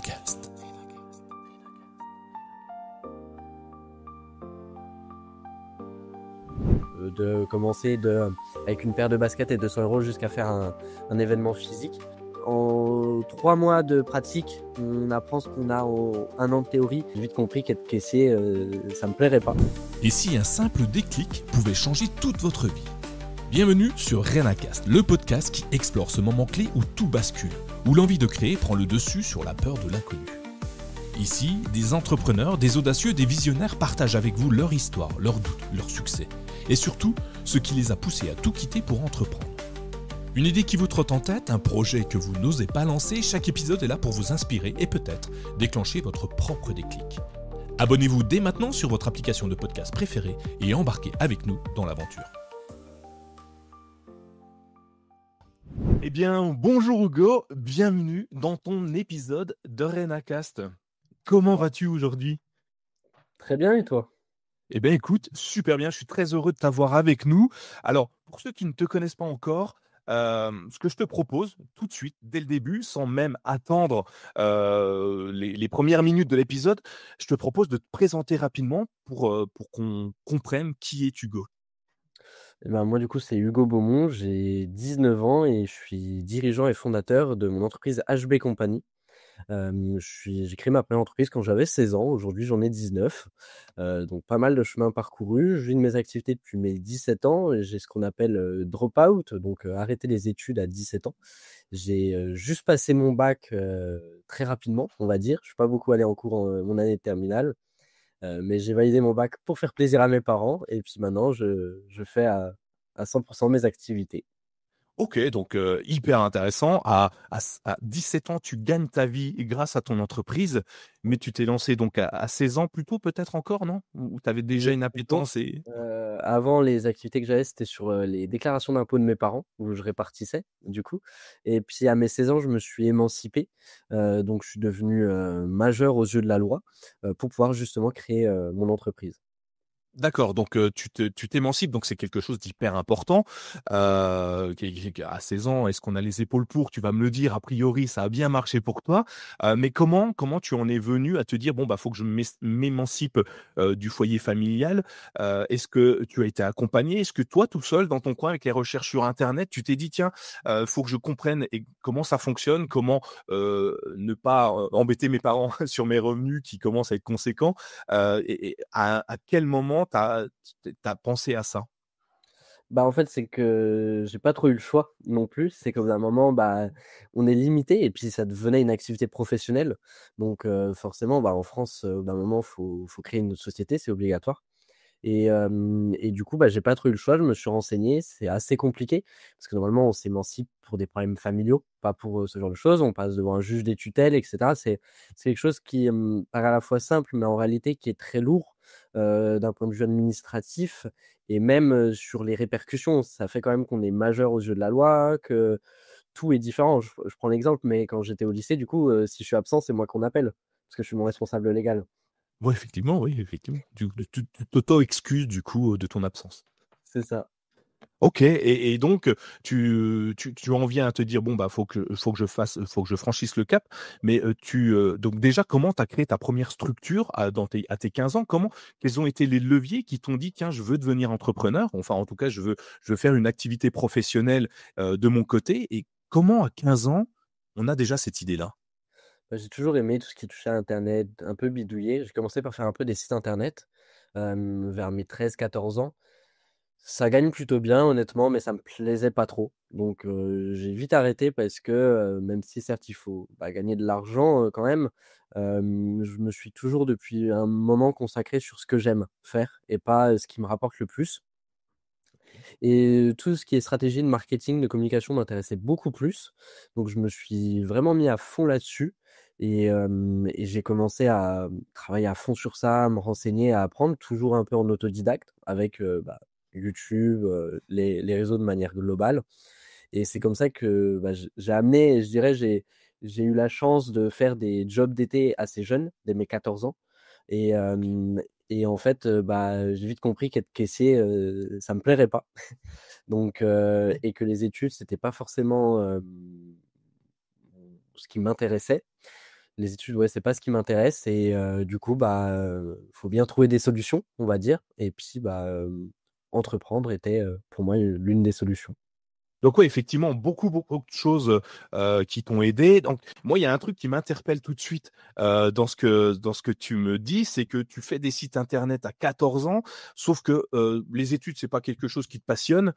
Renacast. De commencer avec une paire de baskets et 200 € jusqu'à faire un événement physique. En 3 mois de pratique, on apprend ce qu'on a en 1 an de théorie. J'ai vite compris qu'être caissier, ça me plairait pas. Et si un simple déclic pouvait changer toute votre vie? Bienvenue sur Renacast, le podcast qui explore ce moment clé où tout bascule, où l'envie de créer prend le dessus sur la peur de l'inconnu. Ici, des entrepreneurs, des audacieux, des visionnaires partagent avec vous leur histoire, leurs doutes, leurs succès, et surtout, ce qui les a poussés à tout quitter pour entreprendre. Une idée qui vous trotte en tête, un projet que vous n'osez pas lancer, chaque épisode est là pour vous inspirer et peut-être déclencher votre propre déclic. Abonnez-vous dès maintenant sur votre application de podcast préférée et embarquez avec nous dans l'aventure. Eh bien, bonjour Hugo, bienvenue dans ton épisode de Renacast. Comment vas-tu aujourd'hui? Très bien, et toi? Eh bien, écoute, super bien, je suis très heureux de t'avoir avec nous. Alors, pour ceux qui ne te connaissent pas encore, ce que je te propose tout de suite, dès le début, sans même attendre les premières minutes de l'épisode, je te propose de te présenter rapidement pour qu'on comprenne qui est Hugo. Eh ben, moi, du coup, c'est Hugo Beaumont, j'ai 19 ans et je suis dirigeant et fondateur de mon entreprise HB Company. J'ai créé ma première entreprise quand j'avais 16 ans. Aujourd'hui, j'en ai 19. Donc pas mal de chemin parcouru. Je vis de mes activités depuis mes 17 ans et j'ai ce qu'on appelle, drop out, donc arrêter les études à 17 ans. J'ai, juste passé mon bac, très rapidement, on va dire. Je suis pas beaucoup allé en cours en, mon année de terminale, mais j'ai validé mon bac pour faire plaisir à mes parents et puis maintenant je fais à 100 % mes activités. Ok, donc hyper intéressant. À 17 ans, tu gagnes ta vie grâce à ton entreprise, mais tu t'es lancé donc à 16 ans plutôt peut-être encore, non? Ou tu avais déjà une appétence et... Avant, les activités que j'avais, c'était sur, les déclarations d'impôts de mes parents, où je répartissais, du coup. Et puis à mes 16 ans, je me suis émancipé, donc je suis devenu, majeur aux yeux de la loi, pour pouvoir justement créer, mon entreprise. D'accord, donc tu t'émancipes, donc c'est quelque chose d'hyper important. À 16 ans, est-ce qu'on a les épaules pour? Tu vas me le dire, a priori, ça a bien marché pour toi. Mais comment tu en es venu à te dire: «Bon, bah, faut que je m'émancipe, du foyer familial»? Est-ce que tu as été accompagné? Est-ce que toi, tout seul, dans ton coin, avec les recherches sur internet, tu t'es dit: «Tiens, faut que je comprenne et comment ça fonctionne, comment, ne pas, embêter mes parents sur mes revenus qui commencent à être conséquents»? Et à quel moment tu as pensé à ça? Bah, en fait, c'est que j'ai pas trop eu le choix non plus. C'est qu'au bout d'un moment, bah, on est limité et puis ça devenait une activité professionnelle. Donc forcément, bah, en France, au bout d'un moment, faut créer une société, c'est obligatoire. Et du coup, bah, j'ai pas trop eu le choix, je me suis renseigné. C'est assez compliqué parce que normalement, on s'émancipe pour des problèmes familiaux, pas pour, ce genre de choses. On passe devant un juge des tutelles et cetera. C'est quelque chose qui, paraît à la fois simple, mais en réalité qui est très lourd, d'un point de vue administratif et même, sur les répercussions. Ça fait quand même qu'on est majeur aux yeux de la loi, que tout est différent. Je prends l'exemple, mais quand j'étais au lycée, du coup, si je suis absent, c'est moi qu'on appelle parce que je suis mon responsable légal. Ouais, effectivement, oui, effectivement. Tu t'auto-excuses du coup, de ton absence. C'est ça. OK et donc tu en viens à te dire: «Bon, bah, faut que je franchisse le cap». Mais, donc déjà, comment tu as créé ta première structure à tes 15 ans? Quels ont été les leviers qui t'ont dit: «Tiens, je veux devenir entrepreneur, enfin, en tout cas, je veux faire une activité professionnelle, de mon côté» et comment à 15 ans, on a déjà cette idée-là? Bah, j'ai toujours aimé tout ce qui touchait à internet, un peu bidouiller. J'ai commencé par faire un peu des sites internet, vers mes 13 14 ans. Ça gagne plutôt bien honnêtement, mais ça me plaisait pas trop. Donc j'ai vite arrêté parce que, même si certes il faut, bah, gagner de l'argent, quand même, je me suis toujours depuis un moment consacré sur ce que j'aime faire et pas, ce qui me rapporte le plus. Et tout ce qui est stratégie de marketing, de communication m'intéressait beaucoup plus. Donc je me suis vraiment mis à fond là-dessus et j'ai commencé à, travailler à fond sur ça, à me renseigner, à apprendre, toujours un peu en autodidacte avec, bah, YouTube, les réseaux de manière globale. Et c'est comme ça que, bah, j'ai amené, je dirais, j'ai eu la chance de faire des jobs d'été assez jeunes, dès mes 14 ans. Et en fait, bah, j'ai vite compris qu'être caissier, ça me plairait pas. Donc et que les études, c'était pas forcément, ce qui m'intéressait. Les études, ouais, c'est pas ce qui m'intéresse et du coup, bah, faut bien trouver des solutions, on va dire et puis, bah, entreprendre était, pour moi, l'une des solutions. Donc ouais, effectivement, beaucoup de choses, qui t'ont aidé. Donc moi, il y a un truc qui m'interpelle tout de suite, dans ce que tu me dis, c'est que tu fais des sites internet à 14 ans, sauf que, les études, c'est pas quelque chose qui te passionne.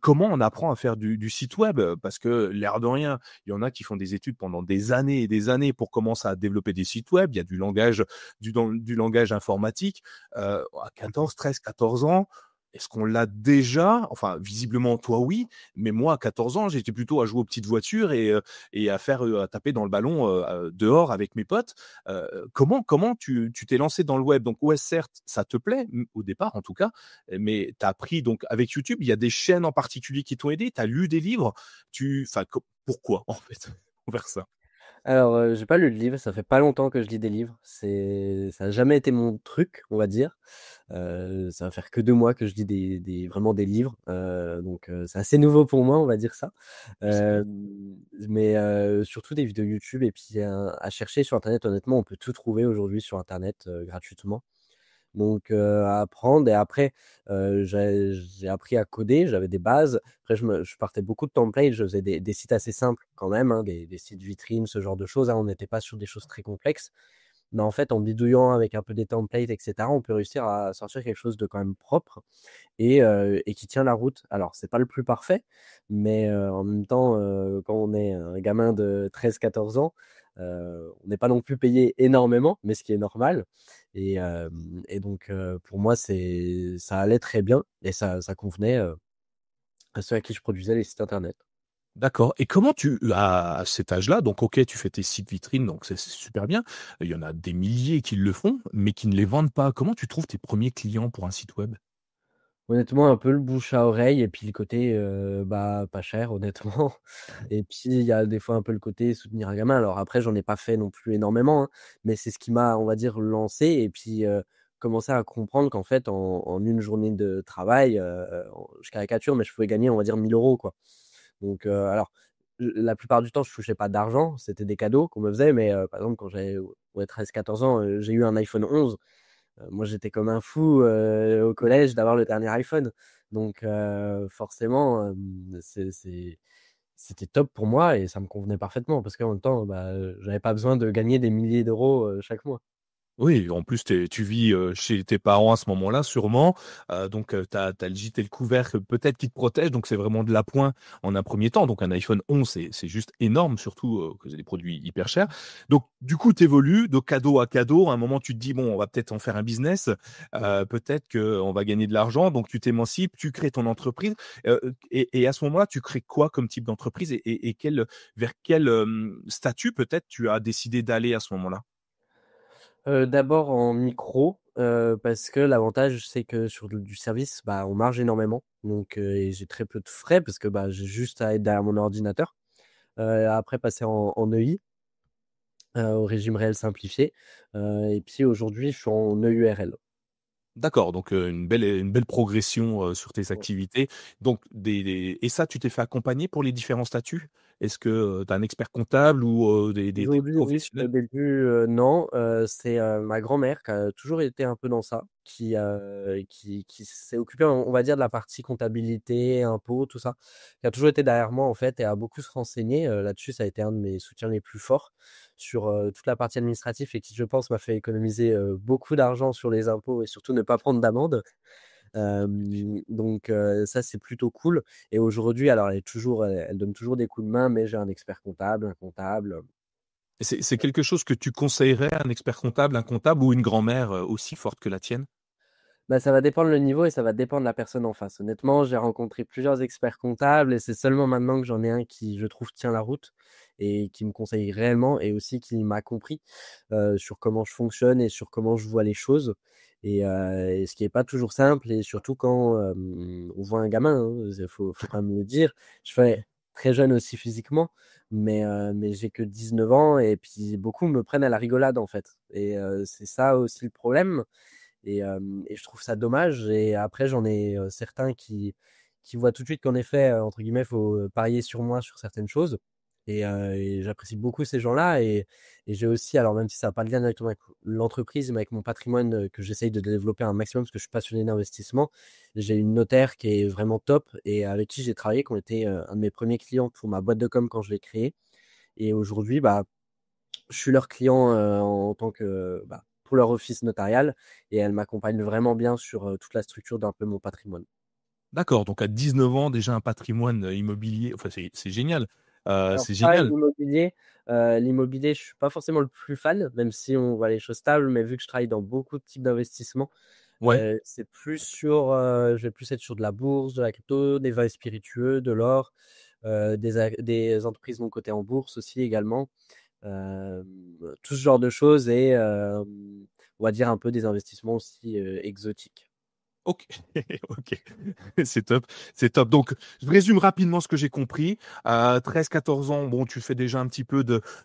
Comment on apprend à faire du site web? Parce que l'air de rien, il y en a qui font des études pendant des années et des années pour commencer à développer des sites web. Il y a du langage informatique. À 14 ans, est-ce qu'on l'a déjà? Enfin, visiblement, toi, oui. Mais moi, à 14 ans, j'étais plutôt à jouer aux petites voitures et à taper dans le ballon dehors avec mes potes. Comment tu t'es lancé dans le web? Donc, ouais, certes, ça te plaît, au départ en tout cas, mais tu as appris donc avec YouTube, il y a des chaînes en particulier qui t'ont aidé? Tu as lu des livres? Enfin, pourquoi en fait? Envers ça. Alors, j'ai pas lu de livre, ça fait pas longtemps que je lis des livres. Ça a jamais été mon truc, on va dire. Ça va faire que 2 mois que je lis des vraiment des livres, c'est assez nouveau pour moi, on va dire ça. C'est Mais surtout des vidéos YouTube et puis, à chercher sur internet, honnêtement, on peut tout trouver aujourd'hui sur internet, gratuitement. À apprendre et après, j'ai appris à coder, j'avais des bases. Après je partais beaucoup de templates, je faisais des sites assez simples quand même, hein, des sites vitrines, ce genre de choses, hein. On n'était pas sur des choses très complexes. Mais en fait, en bidouillant avec un peu des templates et cetera, on peut réussir à sortir quelque chose de quand même propre et qui tient la route. Alors c'est pas le plus parfait, mais en même temps, quand on est un gamin de 13-14 ans, on n'est pas non plus payé énormément, mais ce qui est normal pour moi, ça allait très bien et ça convenait, à ceux à qui je produisais les sites internet. D'accord, et comment à cet âge-là, donc OK, tu fais tes sites vitrines, donc c'est super bien. Il y en a des milliers qui le font, mais qui ne les vendent pas. Comment tu trouves tes premiers clients pour un site web? Honnêtement, un peu le bouche à oreille et puis le côté, bah, pas cher honnêtement et puis il y a des fois un peu le côté soutenir un gamin. Alors après j'en ai pas fait non plus énormément, hein, mais c'est ce qui m'a, on va dire, lancé et puis, commencer à comprendre qu'en fait en une journée de travail, je caricature, mais je pouvais gagner on va dire 1 000 € quoi. Alors la plupart du temps je touchais pas d'argent, c'était des cadeaux qu'on me faisait, mais, par exemple quand j'avais, ouais 13-14 ans, j'ai eu un iPhone 11. Moi, j'étais comme un fou, au collège d'avoir le dernier iPhone. Forcément, c'était top pour moi et ça me convenait parfaitement parce qu'en même temps, bah, j'avais pas besoin de gagner des milliers d'euros, chaque mois. Oui, en plus tu vis, chez tes parents à ce moment-là sûrement, donc tu as le gîte et le couvercle peut-être qui te protègent, donc c'est vraiment de l'appoint en un premier temps. Donc un iPhone 11, c'est juste énorme, surtout, que c'est des produits hyper chers. Donc du coup, tu évolues de cadeau à cadeau. À un moment, tu te dis: «Bon, on va peut-être en faire un business, peut-être qu'on va gagner de l'argent». Donc tu t'émancipes, tu crées ton entreprise, et à ce moment-là, tu crées quoi comme type d'entreprise et vers quel, statut peut-être tu as décidé d'aller à ce moment-là? D'abord en micro, parce que l'avantage, c'est que sur du service, bah, on marge énormément et j'ai très peu de frais parce que, bah, j'ai juste à être derrière mon ordinateur. Après passer en EI, au régime réel simplifié, et puis aujourd'hui, je suis en EURL. D'accord, donc une belle progression, sur tes activités. Donc et ça, tu t'es fait accompagner pour les différents statuts? Est-ce que, tu as un expert comptable ou, des Aujourd'hui, oui, au professionnels? début, non, c'est, ma grand-mère qui a toujours été un peu dans ça, qui s'est occupée, on va dire, de la partie comptabilité, impôts, tout ça, qui a toujours été derrière moi, en fait et a beaucoup se renseigner, là-dessus. Ça a été un de mes soutiens les plus forts sur, toute la partie administrative et qui, je pense, m'a fait économiser, beaucoup d'argent sur les impôts et surtout ne pas prendre d'amende. Ça, c'est plutôt cool et aujourd'hui, alors elle donne toujours des coups de main, mais j'ai un expert comptable, un comptable. Et c'est quelque chose que tu conseillerais à un expert comptable, un comptable ou une grand-mère, aussi forte que la tienne? Bah, ça va dépendre le niveau et ça va dépendre de la personne en face. Honnêtement, j'ai rencontré plusieurs experts comptables et c'est seulement maintenant que j'en ai un qui, je trouve, tient la route et qui me conseille réellement et aussi qui m'a compris, sur comment je fonctionne et sur comment je vois les choses et ce qui est pas toujours simple et surtout quand, on voit un gamin, hein, faut quand même le dire. Je fais très jeune aussi physiquement, mais j'ai que 19 ans et puis beaucoup me prennent à la rigolade, en fait c'est ça aussi le problème et je trouve ça dommage et après j'en ai, certains qui voient tout de suite qu'en effet, entre guillemets, «faut, parier sur moi» sur certaines choses et j'apprécie beaucoup ces gens-là et j'ai aussi, alors même si ça n'a pas de lien directement avec l'entreprise, mais avec mon patrimoine que j'essaye de développer un maximum parce que je suis passionné d'investissement, j'ai une notaire qui est vraiment top et avec qui j'ai travaillé, qui ont été un de mes premiers clients pour ma boîte de com quand je l'ai créée. Et aujourd'hui, bah, je suis leur client en tant que pour leur office notarial et elle m'accompagne vraiment bien sur toute la structure d'un peu mon patrimoine. D'accord, donc à 19 ans, déjà un patrimoine immobilier, enfin c'est génial, Alors c'est pareil, génial. l'immobilier, je suis pas forcément le plus fan, même si on voit les choses stables, mais vu que je travaille dans beaucoup de types d'investissements, Ouais. c'est plus sur, je vais plus être sur de la bourse, de la crypto, des vins et spiritueux, de l'or, des entreprises non cotées en bourse aussi également, hem, tout ce genre de choses et on va dire un peu des investissements aussi, exotiques. OK, OK, c'est top, c'est top. Donc, je résume rapidement ce que j'ai compris. 13-14 ans, bon, tu fais déjà un petit peu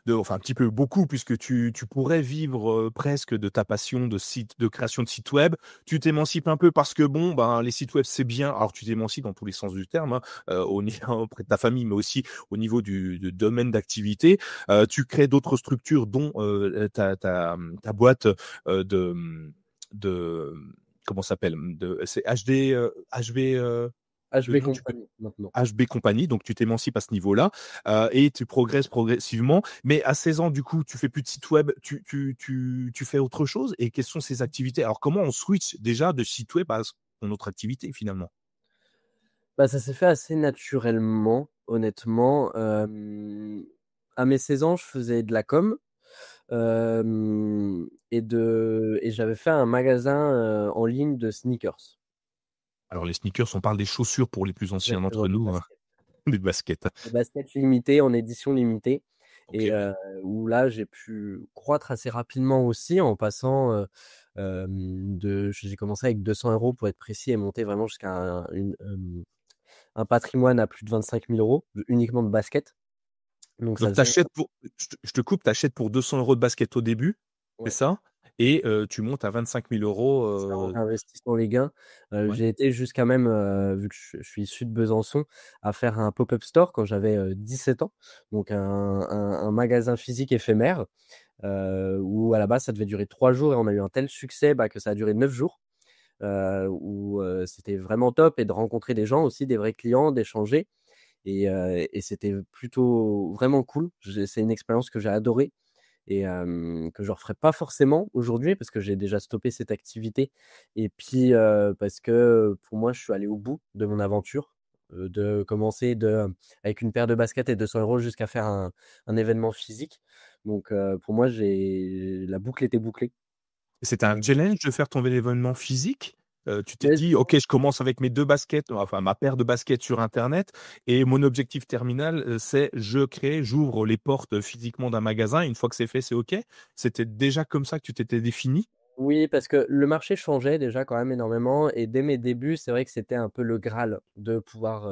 enfin un petit peu, beaucoup puisque tu pourrais vivre, presque de ta passion de création de sites web. Tu t'émancipes un peu parce que bon, ben, les sites web, c'est bien. Alors tu t'émancipes dans tous les sens du terme, hein, au niveau auprès de ta famille, mais aussi au niveau du domaine d'activité. Tu crées d'autres structures dont, ta boîte, de, de comment ça s'appelle? C'est HD, HB, le HB nom, tu peux Company maintenant. HB Company, donc tu t'émancipes à ce niveau-là, et tu progresses progressivement. Mais à 16 ans, du coup, tu fais plus de site web, tu fais autre chose et quelles sont ces activités? Alors comment on switch déjà de site web à son autre activité finalement? Bah, ça s'est fait assez naturellement, honnêtement. À mes 16 ans, je faisais de la com, et j'avais fait un magasin, en ligne de sneakers. Alors les sneakers, on parle des chaussures pour les plus anciens Exactement, d'entre des nous, hein, baskets. des baskets. Des baskets limitées, en édition limitée OK, et ouais. où là, j'ai pu croître assez rapidement aussi en passant, j'ai commencé avec 200 € pour être précis et monter vraiment jusqu'à un patrimoine à plus de 25 000 € uniquement de baskets. Donc ça Donc faisait t'achètes pour je te coupe, tu achètes pour 200 € de basket au début, c'est ouais. ça? Et tu montes à 25 000 €, C'est ça, en réinvestissant les gains. ouais. J'ai été jusqu'à même, vu que je suis issu de Besançon, à faire un pop-up store quand j'avais, 17 ans. Donc un magasin physique éphémère, où à la base ça devait durer 3 jours et on a eu un tel succès, que ça a duré 9 jours, où, c'était vraiment top et de rencontrer des gens aussi, des vrais clients, d'échanger et c'était plutôt vraiment cool. C'est une expérience que j'ai adorée et que je referai pas forcément aujourd'hui parce que j'ai déjà stoppé cette activité et puis, parce que, pour moi, je suis allé au bout de mon aventure, de commencer avec une paire de baskets et 200 € jusqu'à faire un événement physique. Donc, pour moi, j'ai la boucle était bouclée. C'était un challenge de faire ton événement physique? Tu t'es Mais dit: «OK, je commence avec mes 2 baskets, enfin ma paire de baskets sur internet et mon objectif terminal, c'est j'ouvre les portes physiquement d'un magasin. Une fois que c'est fait, c'est OK». C'était déjà comme ça que tu t'étais défini? oui, parce que le marché changeait déjà quand même énormément et dès mes débuts, c'est vrai que c'était un peu le graal de pouvoir,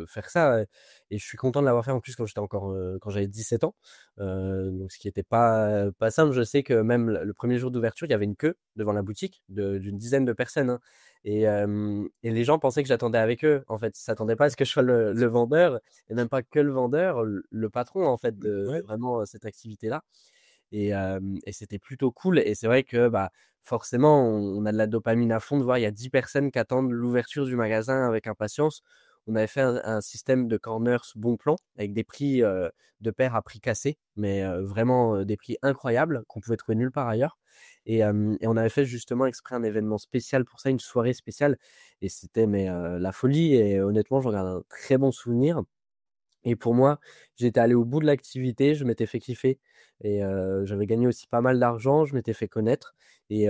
faire ça, et je suis content de l'avoir fait en plus quand j'étais encore, quand j'avais 17 ans, donc ce qui était pas simple. Je sais que même le 1er jour d'ouverture, il y avait une queue devant la boutique d'une dizaine de personnes, hein, et les gens pensaient que j'attendais avec eux. En fait, ils s'attendaient pas à ce que je sois le vendeur et même pas que le vendeur, le patron en fait de Ouais. vraiment, cette activité-là. Et c'était plutôt cool et c'est vrai que, forcément, on a de la dopamine à fond de voir il y a 10 personnes qui attendent l'ouverture du magasin avec impatience. On avait fait un système de corners bon plan avec des prix, de paires à prix cassé, mais vraiment, des prix incroyables qu'on pouvait trouver nulle part ailleurs et on avait fait justement exprès un événement spécial pour ça, une soirée spéciale et c'était mais la folie et honnêtement, j'en garde un très bon souvenir. Et pour moi, j'étais allé au bout de l'activité, je m'étais fait kiffer et j'avais gagné aussi pas mal d'argent, je m'étais fait connaître et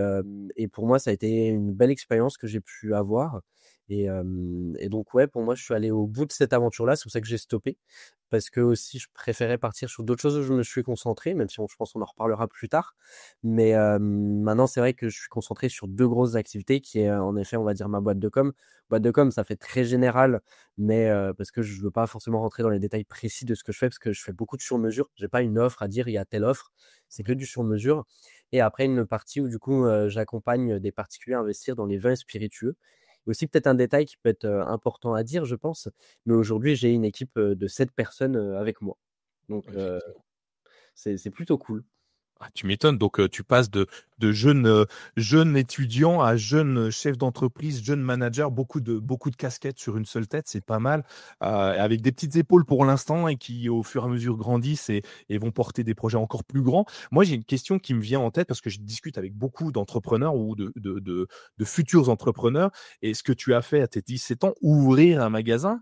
pour moi, ça a été une belle expérience que j'ai pu avoir et donc ouais, pour moi, je suis allé au bout de cette aventure-là. C'est pour ça que j'ai stoppé parce que aussi je préférais partir sur d'autres choses où je me suis concentré, même si je pense qu'on en reparlera plus tard. Mais maintenant, c'est vrai que je suis concentré sur 2 grosses activités qui est, en effet, on va dire ma boîte de com. Boîte de com, ça fait très général mais parce que je veux pas forcément rentrer dans les détails précis de ce que je fais, parce que je fais beaucoup de sur-mesure. J'ai pas une offre à dire: «Il y a telle offre», c'est que du sur-mesure et après une partie où du coup, j'accompagne des particuliers à investir dans les vins et spiritueux. Aussi peut-être un détail qui peut être, important à dire, je pense, mais aujourd'hui j'ai une équipe, de 7 personnes, avec moi. Donc Effectivement. c'est plutôt cool. Ah, tu m'étonnes. Donc, tu passes de jeune étudiant à jeune chef d'entreprise, jeune manager, beaucoup de casquettes sur une seule tête, c'est pas mal, avec des petites épaules pour l'instant et qui, au fur et à mesure, grandissent et vont porter des projets encore plus grands. Moi, j'ai une question qui me vient en tête parce que je discute avec beaucoup d'entrepreneurs ou de futurs entrepreneurs et ce que tu as fait à tes 17 ans, ouvrir un magasin,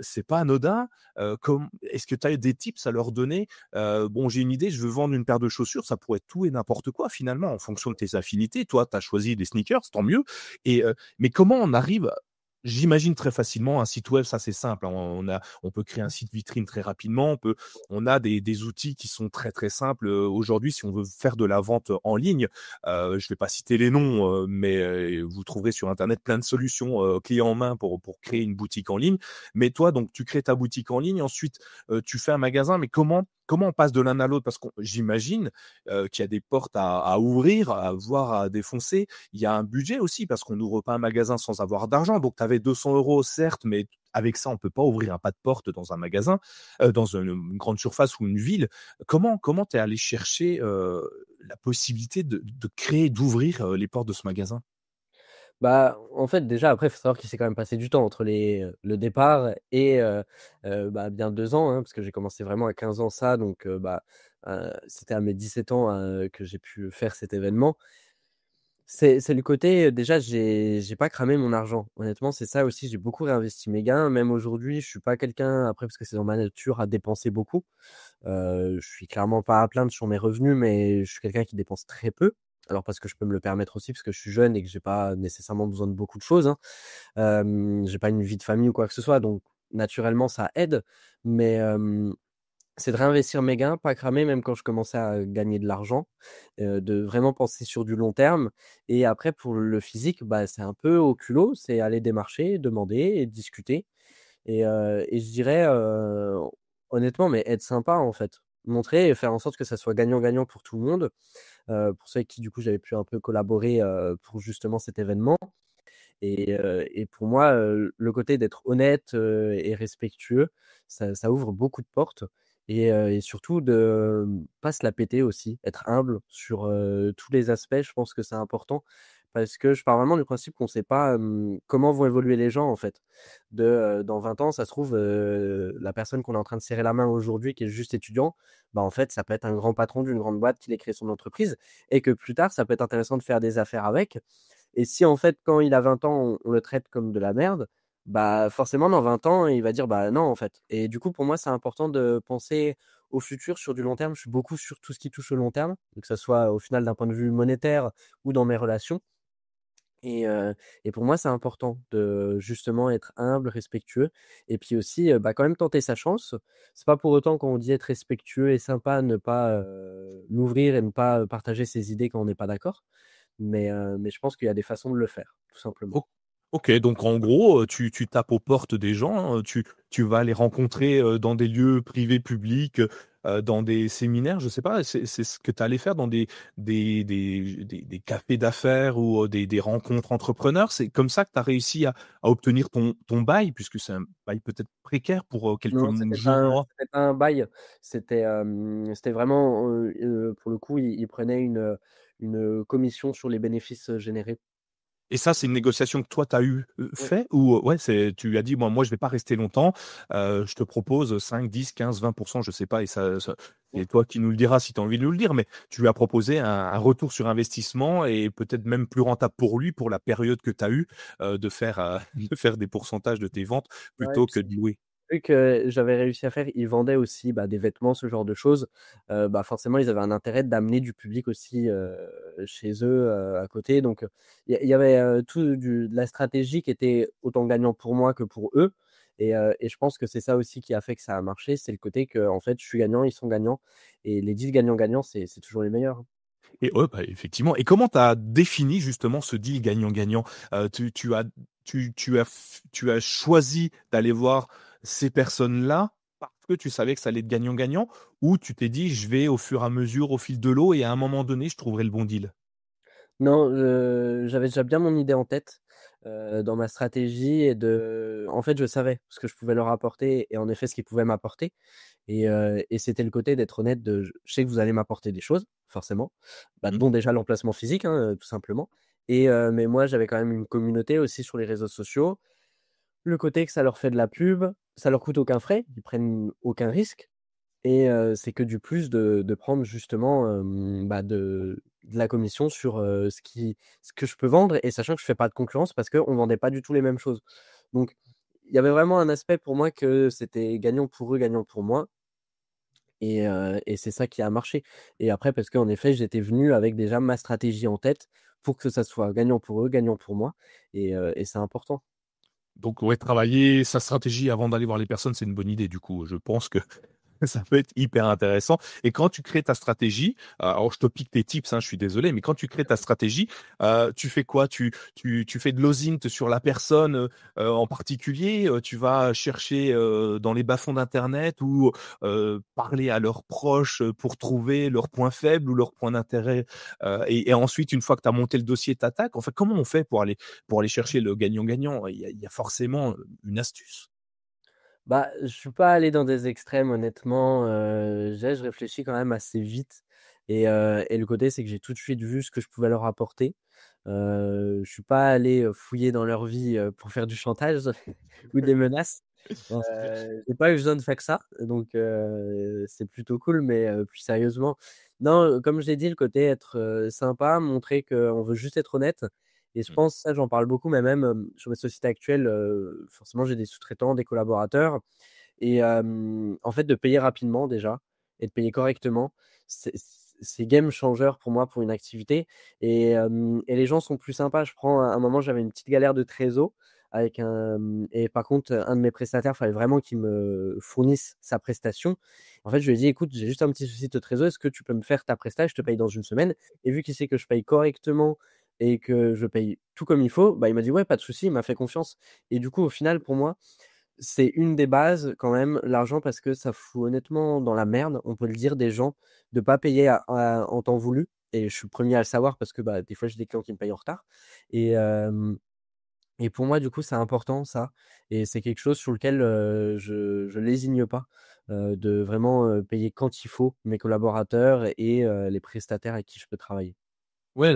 c'est pas anodin. Est-ce que tu as des tips à leur donner? Bon, j'ai une idée, je veux vendre une paire de chaussures, ça pourrait être tout et n'importe quoi finalement en fonction de tes affinités. Toi, tu as choisi des sneakers, tant mieux mais comment on arrive j'imagine très facilement un site web, ça c'est simple, hein, on peut créer un site vitrine très rapidement, on a des outils qui sont très, très simples, aujourd'hui si on veut faire de la vente en ligne. Je vais pas citer les noms, mais vous trouverez sur internet plein de solutions, clés en main pour créer une boutique en ligne. Mais toi donc tu crées ta boutique en ligne, ensuite tu fais un magasin, mais comment on passe de l'un à l'autre? Parce que j'imagine, qu'il y a des portes à ouvrir, voire à défoncer. Il y a un budget aussi parce qu'on n'ouvre pas un magasin sans avoir d'argent. Donc tu avais 200 € certes, mais avec ça, on peut pas ouvrir un pas de porte dans un magasin, dans une grande surface ou une ville. Comment tu es allé chercher, la possibilité de créer, d'ouvrir, les portes de ce magasin? Bah, en fait, déjà, après, il faut savoir qu'il s'est quand même passé du temps entre le départ et bah, bien 2 ans, hein, parce que j'ai commencé vraiment à 15 ans ça, donc c'était à mes 17 ans, que j'ai pu faire cet événement. C'est le côté, déjà, j'ai pas cramé mon argent. Honnêtement, c'est ça aussi, j'ai beaucoup réinvesti mes gains. Même aujourd'hui, je suis pas quelqu'un, après, parce que c'est dans ma nature, à dépenser beaucoup. Je suis clairement pas à plaindre sur mes revenus, mais je suis quelqu'un qui dépense très peu. Alors parce que je peux me le permettre aussi, parce que je suis jeune et que j'ai pas nécessairement besoin de beaucoup de choses, hein. J'ai pas une vie de famille ou quoi que ce soit, donc naturellement ça aide. Mais c'est de réinvestir mes gains, pas cramer même quand je commençais à gagner de l'argent, de vraiment penser sur du long terme. Et après pour le physique, bah, c'est un peu au culot, c'est aller démarcher, demander et discuter. Et je dirais, honnêtement, mais être sympa, en fait. Montrer et faire en sorte que ça soit gagnant-gagnant pour tout le monde, pour ceux avec qui, du coup, j'avais pu un peu collaborer, pour justement cet événement. Et pour moi, le côté d'être honnête, et respectueux, ça ouvre beaucoup de portes. Et surtout de, pas se la péter aussi, être humble sur, tous les aspects. Je pense que c'est important parce que je pars vraiment du principe qu'on ne sait pas, comment vont évoluer les gens, en fait. Dans 20 ans, ça se trouve, la personne qu'on est en train de serrer la main aujourd'hui, qui est juste étudiant, bah, en fait, ça peut être un grand patron d'une grande boîte qui a créé son entreprise et que plus tard, ça peut être intéressant de faire des affaires avec. Et si en fait, quand il a 20 ans, on le traite comme de la merde, bah forcément dans 20 ans, il va dire: «Bah non» en fait. Et du coup, pour moi, c'est important de penser au futur sur du long terme. Je suis beaucoup sur tout ce qui touche au long terme, que ça soit au final d'un point de vue monétaire ou dans mes relations. Et pour moi, c'est important de justement être humble, respectueux et puis aussi, bah, quand même tenter sa chance. C'est pas pour autant quand on dit être respectueux et sympa, ne pas, l'ouvrir et ne pas, partager ses idées quand on n'est pas d'accord. Mais je pense qu'il y a des façons de le faire, tout simplement. O OK, donc en gros, tu tapes aux portes des gens, tu vas les rencontrer, dans des lieux privés, publics, dans des séminaires, je sais pas, c'est ce que tu allais faire dans des cafés d'affaires ou, des rencontres entrepreneurs? C'est comme ça que tu as réussi à obtenir ton bail? Puisque c'est un bail peut-être précaire pour, quelques Non, jours, mois? c'était pas un bail, c'était vraiment, pour le coup, ils prenaient une commission sur les bénéfices, générés. Et ça, c'est une négociation que toi, tu as eu, Ouais. fait ou, ouais, c'est tu as dit: «Moi, je vais pas rester longtemps, je te propose 5, 10, 15, 20%, je sais pas et ça Mmh. c'est toi qui nous le diras si tu as envie de nous le dire, mais tu lui as proposé un retour sur investissement et peut-être même plus rentable pour lui, pour la période que tu as eue, de faire, de faire des pourcentages de tes ventes Ouais, plutôt que puis de louer. vu que j'avais réussi à faire, ils vendaient aussi, bah, des vêtements, ce genre de choses. Bah, forcément, ils avaient un intérêt d'amener du public aussi, chez eux, à côté. Donc, il y avait, tout du de la stratégie qui était autant gagnant pour moi que pour eux. Et je pense que c'est ça aussi qui a fait que ça a marché. C'est le côté que en fait, je suis gagnant, ils sont gagnants et les deals gagnant-gagnant, c'est toujours les meilleurs, hein. Et ouais, bah, effectivement. Et comment tu as défini justement ce deal gagnant-gagnant? Tu as choisi d'aller voir ces personnes-là parce que tu savais que ça allait être gagnant-gagnant? Ou tu t'es dit: «Je vais au fur et à mesure, au fil de l'eau et à un moment donné, je trouverai le bon deal»? Non, j'avais déjà bien mon idée en tête, dans ma stratégie. En fait, je savais ce que je pouvais leur apporter et en effet ce qu'ils pouvaient m'apporter. Et c'était le côté d'être honnête je sais que vous allez m'apporter des choses, forcément, Mmh. dont déjà l'emplacement physique, hein, tout simplement. Mais moi, j'avais quand même une communauté aussi sur les réseaux sociaux. Le côté que ça leur fait de la pub, ça leur coûte aucun frais, ils prennent aucun risque. C'est que du plus de prendre justement, de la commission sur, ce que je peux vendre, et sachant que je fais pas de concurrence parce qu'on vendait pas du tout les mêmes choses. Donc il y avait vraiment un aspect pour moi que c'était gagnant pour eux, gagnant pour moi, et c'est ça qui a marché. Et après parce qu'en effet, j'étais venu avec déjà ma stratégie en tête pour que ça soit gagnant pour eux, gagnant pour moi, et c'est important. Donc ouais, travailler sa stratégie avant d'aller voir les personnes, c'est une bonne idée du coup. Je pense que ça peut être hyper intéressant. Et quand tu crées ta stratégie, alors je te pique tes tips, hein, je suis désolé, mais quand tu crées ta stratégie, tu fais quoi? Tu fais de l'OSINT sur la personne en particulier? Tu vas chercher dans les bas-fonds d'internet ou parler à leurs proches pour trouver leurs points faibles ou leurs points d'intérêt, et ensuite une fois que tu as monté le dossier, tu attaques. Enfin, comment on fait pour aller chercher le gagnant-gagnant? Il y a forcément une astuce. Bah, je suis pas allé dans des extrêmes honnêtement, je réfléchis quand même assez vite, et le côté c'est que j'ai tout de suite vu ce que je pouvais leur apporter. Je suis pas allé, fouiller dans leur vie, pour faire du chantage ou des menaces. J'ai pas eu besoin de faire que ça, donc c'est plutôt cool, mais plus sérieusement, non, comme je l'ai dit, le côté être, sympa, montrer qu'on veut juste être honnête, et je Mmh. pense ça, j'en parle beaucoup, mais même, sur mes sociétés actuelles, forcément j'ai des sous-traitants, des collaborateurs, en fait, de payer rapidement déjà et de payer correctement, c'est game changer pour moi, pour une activité, et les gens sont plus sympas. Je prends un moment, j'avais une petite galère de trésor avec et par contre, un de mes prestataires, fallait vraiment qu'il me fournisse sa prestation. En fait, je lui ai dit: «Écoute, j'ai juste un petit souci de trésor, est-ce que tu peux me faire ta presta? Je te paye dans une semaine», et vu qu'il sait que je paye correctement et que je paye tout comme il faut, bah, il m'a dit: «Ouais, pas de souci», il m'a fait confiance, et du coup, au final, pour moi, c'est une des bases quand même, l'argent, parce que ça fout honnêtement dans la merde, on peut le dire, des gens, de pas payer en temps voulu, et je suis le 1er à le savoir parce que, bah, des fois, j'ai des clients qui me payent en retard, et hem et pour moi, du coup, c'est important ça, et c'est quelque chose sur lequel, je lésigne pas, de vraiment, payer quand il faut mes collaborateurs et les prestataires avec qui je peux travailler. Ouais,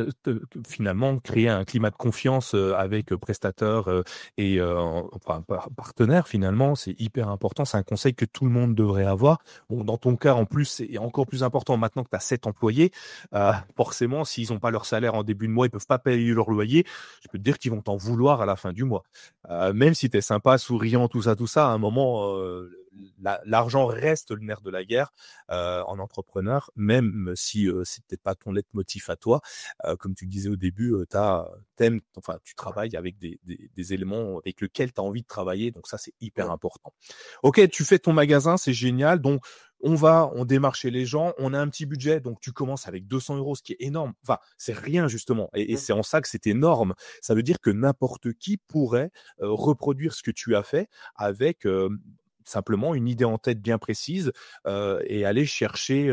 finalement, créer un climat de confiance, avec, prestataires, et enfin partenaires finalement, c'est hyper important. C'est un conseil que tout le monde devrait avoir. Bon, dans ton cas, en plus, c'est encore plus important maintenant que tu as 7 employés. Forcément, s'ils ont pas leur salaire en début de mois, ils peuvent pas payer leur loyer. Je peux te dire qu'ils vont t'en vouloir à la fin du mois. Même si tu es sympa, souriant, tout ça, à un moment, l'argent reste le nerf de la guerre, en entrepreneur, même si, c'est peut-être pas ton leitmotiv à toi. Comme tu le disais au début, enfin, tu travailles avec des éléments avec lesquels tu as envie de travailler, donc ça, c'est hyper Ouais. important. OK, tu fais ton magasin, c'est génial, donc on démarche chez les gens, on a un petit budget, donc tu commences avec 200 €, ce qui est énorme. Enfin, c'est rien justement, et Mmh. c'est en ça que c'est énorme. Ça veut dire que n'importe qui pourrait, reproduire ce que tu as fait avec, simplement une idée en tête bien précise, et aller chercher,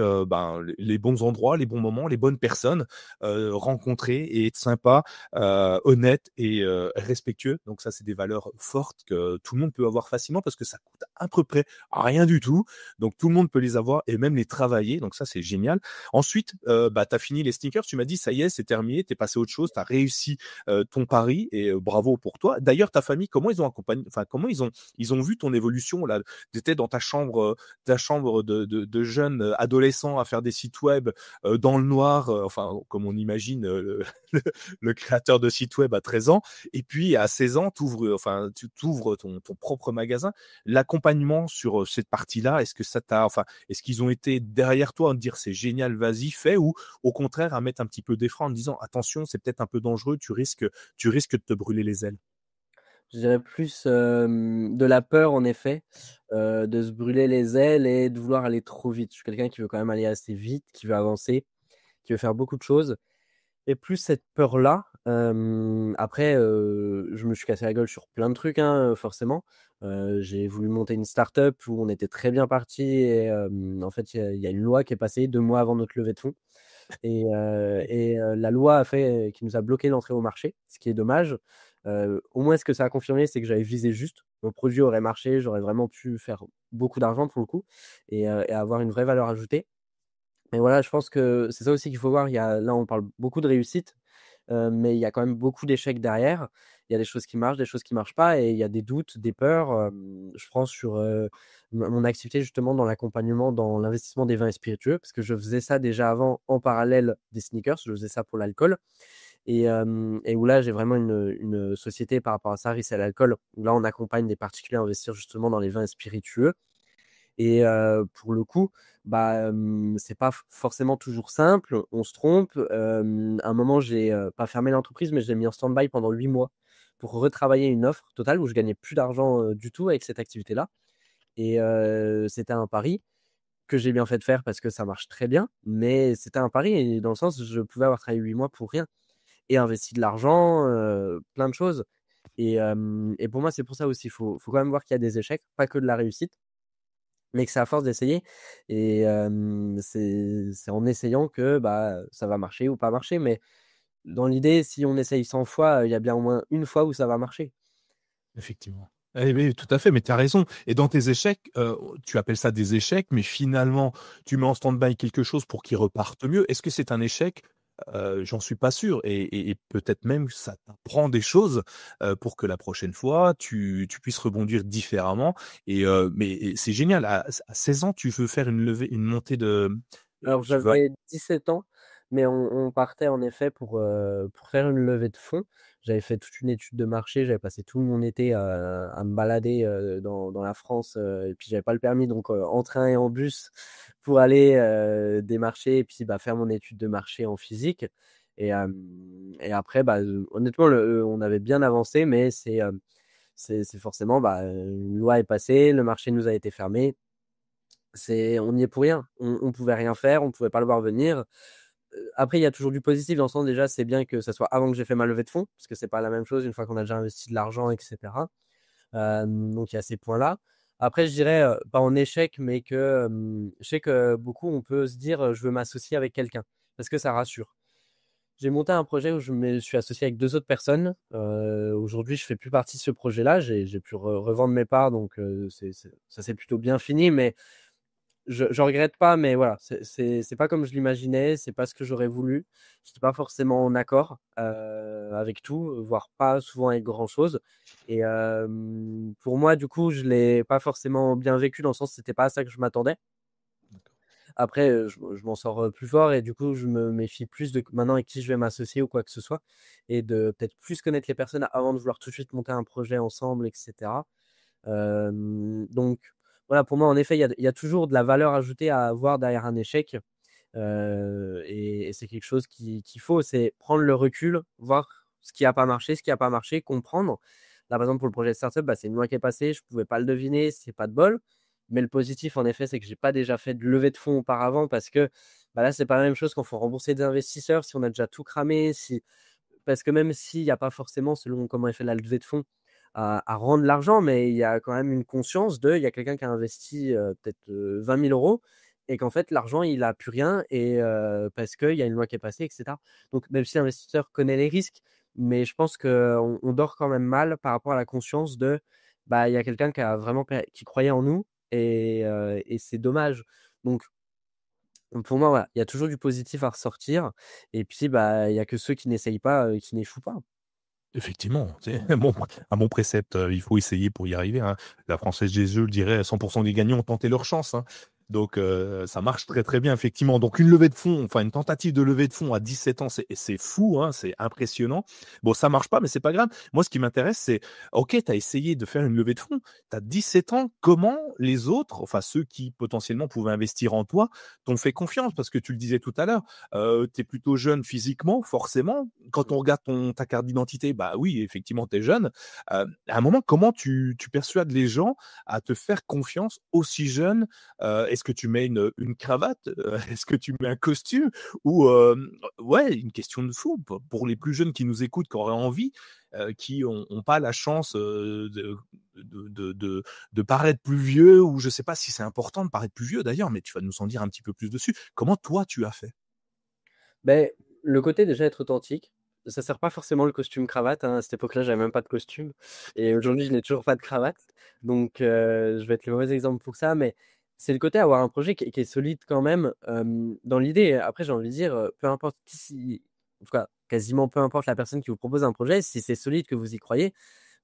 les bons endroits, les bons moments, les bonnes personnes, rencontrer et être sympa, honnête et respectueux. Donc ça, c'est des valeurs fortes que tout le monde peut avoir facilement parce que ça coûte à peu près rien du tout. Donc tout le monde peut les avoir et même les travailler. Donc ça, c'est génial. Ensuite, tu as fini les sneakers. Tu m'as dit: «Ça y est, c'est terminé, tu es passé à autre chose, tu as réussi, ton pari», et bravo pour toi. D'ailleurs, ta famille, comment ils ont accompagné, enfin, comment ils ont vu ton évolution là? Tu étais dans ta chambre de jeune adolescent à faire des sites web dans le noir, enfin, comme on imagine le, le créateur de sites web à 13 ans, et puis à 16 ans, tu t'ouvres ton propre magasin. L'accompagnement sur cette partie-là, est-ce que ça t'a, enfin, est-ce qu'ils ont été derrière toi à te dire c'est génial, vas-y, fais, ou au contraire à mettre un petit peu des freins en te disant attention, c'est peut-être un peu dangereux, tu risques de te brûler les ailes? Je dirais plus, de la peur en effet, de se brûler les ailes et de vouloir aller trop vite. Je suis quelqu'un qui veut quand même aller assez vite, qui veut avancer, qui veut faire beaucoup de choses, et plus cette peur-là, après, je me suis cassé la gueule sur plein de trucs, hein, forcément. J'ai voulu monter une start-up où on était très bien parti, et en fait, il y a une loi qui est passée 2 mois avant notre levée de fonds, la loi a fait qui nous a bloqué l'entrée au marché, ce qui est dommage. Au moins ce que ça a confirmé, c'est que j'avais visé juste. mon produit aurait marché, j'aurais vraiment pu faire beaucoup d'argent pour le coup et avoir une vraie valeur ajoutée. Mais voilà, je pense que c'est ça aussi qu'il faut voir. Là, on parle beaucoup de réussite, mais il y a quand même beaucoup d'échecs derrière. Il y a des choses qui marchent, des choses qui marchent pas et il y a des doutes, des peurs. Je prends sur, mon activité justement dans l'accompagnement, dans l'investissement des vins et spiritueux, parce que je faisais ça déjà avant en parallèle des sneakers. Je faisais ça pour l'alcool et où là, j'ai vraiment une société par rapport à ça, Risset l'alcool, où là, on accompagne des particuliers à investir justement dans les vins et spiritueux. Et pour le coup, c'est pas forcément toujours simple, on se trompe. À un moment, j'ai, pas fermé l'entreprise, mais je l'ai mis en stand-by pendant 8 mois pour retravailler une offre totale où je gagnais plus d'argent, du tout avec cette activité-là et c'était un pari que j'ai bien fait de faire parce que ça marche très bien, mais c'était un pari et dans le sens, je pouvais avoir travaillé 8 mois pour rien et investi de l'argent, plein de choses et pour moi, c'est pour ça aussi, faut quand même voir qu'il y a des échecs, pas que de la réussite. Mais que c'est à force d'essayer et c'est en essayant que, ça va marcher ou pas marcher. Mais dans l'idée, si on essaye 100 fois, il y a bien au moins une fois où ça va marcher. Effectivement. Eh oui, tout à fait, mais tu as raison. Et dans tes échecs, tu appelles ça des échecs, mais finalement, tu mets en stand-by quelque chose pour qu'il reparte mieux. Est-ce que c'est un échec? J'en suis pas sûr et peut-être même que ça t'apprend des choses, pour que la prochaine fois, tu puisses rebondir différemment mais c'est génial. À 16 ans, tu veux faire une montée de Alors tu veux j'avais 17 ans, mais on partait en effet pour faire une levée de fonds. J'avais fait toute une étude de marché, j'avais passé tout mon été à me balader, dans la France, et puis j'avais pas le permis donc en train et en bus pour aller, démarcher et puis, faire mon étude de marché en physique et après, honnêtement on avait bien avancé mais c'est forcément, une loi est passée, le marché nous a été fermé. On n'y est pour rien. On pouvait rien faire, on pouvait pas le voir venir. Après, il y a toujours du positif dans le sens, déjà, c'est bien que ça soit avant que j'ai fait ma levée de fonds, parce que c'est pas la même chose une fois qu'on a déjà investi de l'argent, et cetera. Donc il y a ces points-là. Après, je dirais, pas en échec, mais que, je sais que beaucoup, on peut se dire, «Je veux m'associer avec quelqu'un», parce que ça rassure. J'ai monté un projet où je me suis associé avec 2 autres personnes. Aujourd'hui, je fais plus partie de ce projet-là. J'ai pu revendre mes parts, donc ça s'est plutôt bien fini, mais je regrette pas, mais voilà, c'est pas comme je l'imaginais, c'est pas ce que j'aurais voulu. J'étais pas forcément en accord, avec tout, voire pas souvent avec grand chose et pour moi, du coup, je l'ai pas forcément bien vécu dans le sens, c'était pas à ça que je m'attendais. Après, je m'en sors, plus fort et du coup, je me méfie plus de maintenant avec qui je vais m'associer ou quoi que ce soit et de peut-être plus connaître les personnes avant de vouloir tout de suite monter un projet ensemble et cetera. Donc voilà, pour moi, en effet, il y a toujours de la valeur ajoutée à avoir derrière un échec, et c'est quelque chose qu'il faut, c'est prendre le recul, voir ce qui a pas marché, ce qui a pas marché, comprendre. Là, par exemple, pour le projet de startup, c'est une loi qui est passée, je pouvais pas le deviner, c'est pas de bol. Mais le positif, en effet, c'est que j'ai pas déjà fait de levée de fonds auparavant parce que, là, c'est pas la même chose quand faut rembourser des investisseurs, si on a déjà tout cramé, parce que même s'il y a pas forcément, selon comment est fait la levée de fonds, à rendre l'argent, mais il y a quand même une conscience il y a quelqu'un qui a investi, peut-être, 20 000 € et qu'en fait l'argent il a plus rien et parce qu'il y a une loi qui est passée et cetera. Donc même si l'investisseur connaît les risques, mais je pense qu'on dort quand même mal par rapport à la conscience il y a quelqu'un qui a vraiment qui croyait en nous et c'est dommage. Donc pour moi, voilà, il y a toujours du positif à ressortir et puis, il y a que ceux qui n'essayent pas, qui n'échouent pas. Effectivement, c'est bon, un bon précepte, il faut essayer pour y arriver, hein. La Française des Jeux le dirait: 100 des gagnants ont tenté leur chance, hein. Donc ça marche très, très bien effectivement. Donc une levée de fonds, enfin une tentative de levée de fonds à 17 ans, c'est fou, hein, c'est impressionnant. Bon, ça marche pas, mais c'est pas grave. Moi, ce qui m'intéresse, c'est OK, tu as essayé de faire une levée de fonds, tu as 17 ans, comment les autres, enfin ceux qui potentiellement pouvaient investir en toi, t'ont fait confiance? Parce que tu le disais tout à l'heure, tu es plutôt jeune physiquement, forcément. Quand on regarde ta carte d'identité, bah oui, effectivement, tu es jeune. À un moment, comment tu persuades les gens à te faire confiance aussi jeune? Est-ce que tu mets une cravate? Est-ce que tu mets un costume? Ou, ouais, une question de fou pour les plus jeunes qui nous écoutent, qui auraient envie, qui ont pas la chance, de paraître plus vieux ou je sais pas si c'est important de paraître plus vieux d'ailleurs, mais tu vas nous en dire un petit peu plus dessus. Comment toi tu as fait? Beh, le côté déjà être authentique, ça sert pas forcément le costume cravate, hein. À cette époque-là, j'avais même pas de costume et aujourd'hui, je n'ai toujours pas de cravate. Donc je vais être le mauvais exemple pour ça, mais c'est le côté avoir un projet qui est solide quand même, dans l'idée. Après, j'ai envie de dire, peu importe qui en tout cas, quasiment peu importe la personne qui vous propose un projet, si c'est solide, que vous y croyez,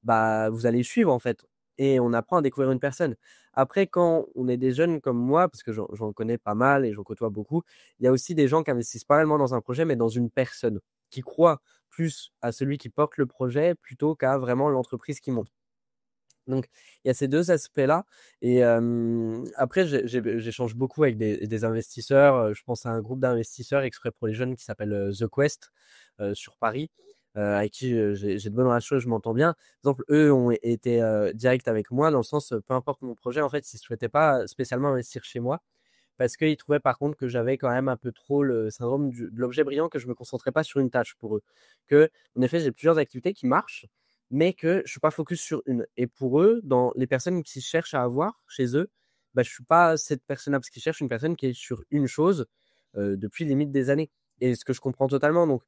bah, vous allez le suivre en fait et on apprend à découvrir une personne. Après, quand on est des jeunes comme moi, parce que j'en connais pas mal et j'en côtoie beaucoup, il y a aussi des gens qui investissent pas réellement dans un projet, mais dans une personne, qui croient plus à celui qui porte le projet plutôt qu'à vraiment l'entreprise qui monte. Donc, il y a ces 2 aspects-là et après j'échange beaucoup avec des investisseurs, je pense à un groupe d'investisseurs exprès pour les jeunes qui s'appelle, The Quest, sur Paris, avec qui, j'ai de bonnes relations et je m'entends bien. Par exemple, eux ont été, directs avec moi dans le sens, peu importe mon projet, en fait, ils souhaitaient pas spécialement investir chez moi parce qu'ils trouvaient par contre que j'avais quand même un peu trop le syndrome de l'objet brillant, que je me concentrais pas sur une tâche pour eux. En effet, j'ai plusieurs activités qui marchent, mais que je suis pas focus sur une. Et pour eux, dans les personnes qui cherchent à avoir chez eux, bah, je suis pas cette personne-là parce qu'ils cherchent une personne qui est sur une chose depuis limite des années. Et ce que je comprends totalement. Donc,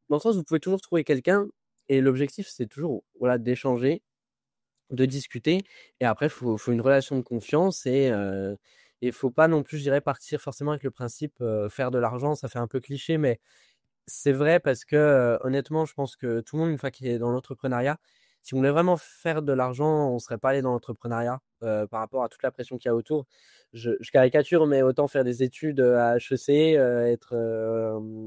dans le sens où vous pouvez toujours trouver quelqu'un et l'objectif, c'est toujours voilà, d'échanger, de discuter et après faut une relation de confiance et faut pas non plus, je dirais, partir forcément avec le principe, faire de l'argent, ça fait un peu cliché, mais c'est vrai parce que, honnêtement, je pense que tout le monde, une fois qu'il est dans l'entrepreneuriat, si on voulait vraiment faire de l'argent, on serait pas allé dans l'entrepreneuriat, par rapport à toute la pression qu'il y a autour. Je caricature, mais autant faire des études, à HEC, être,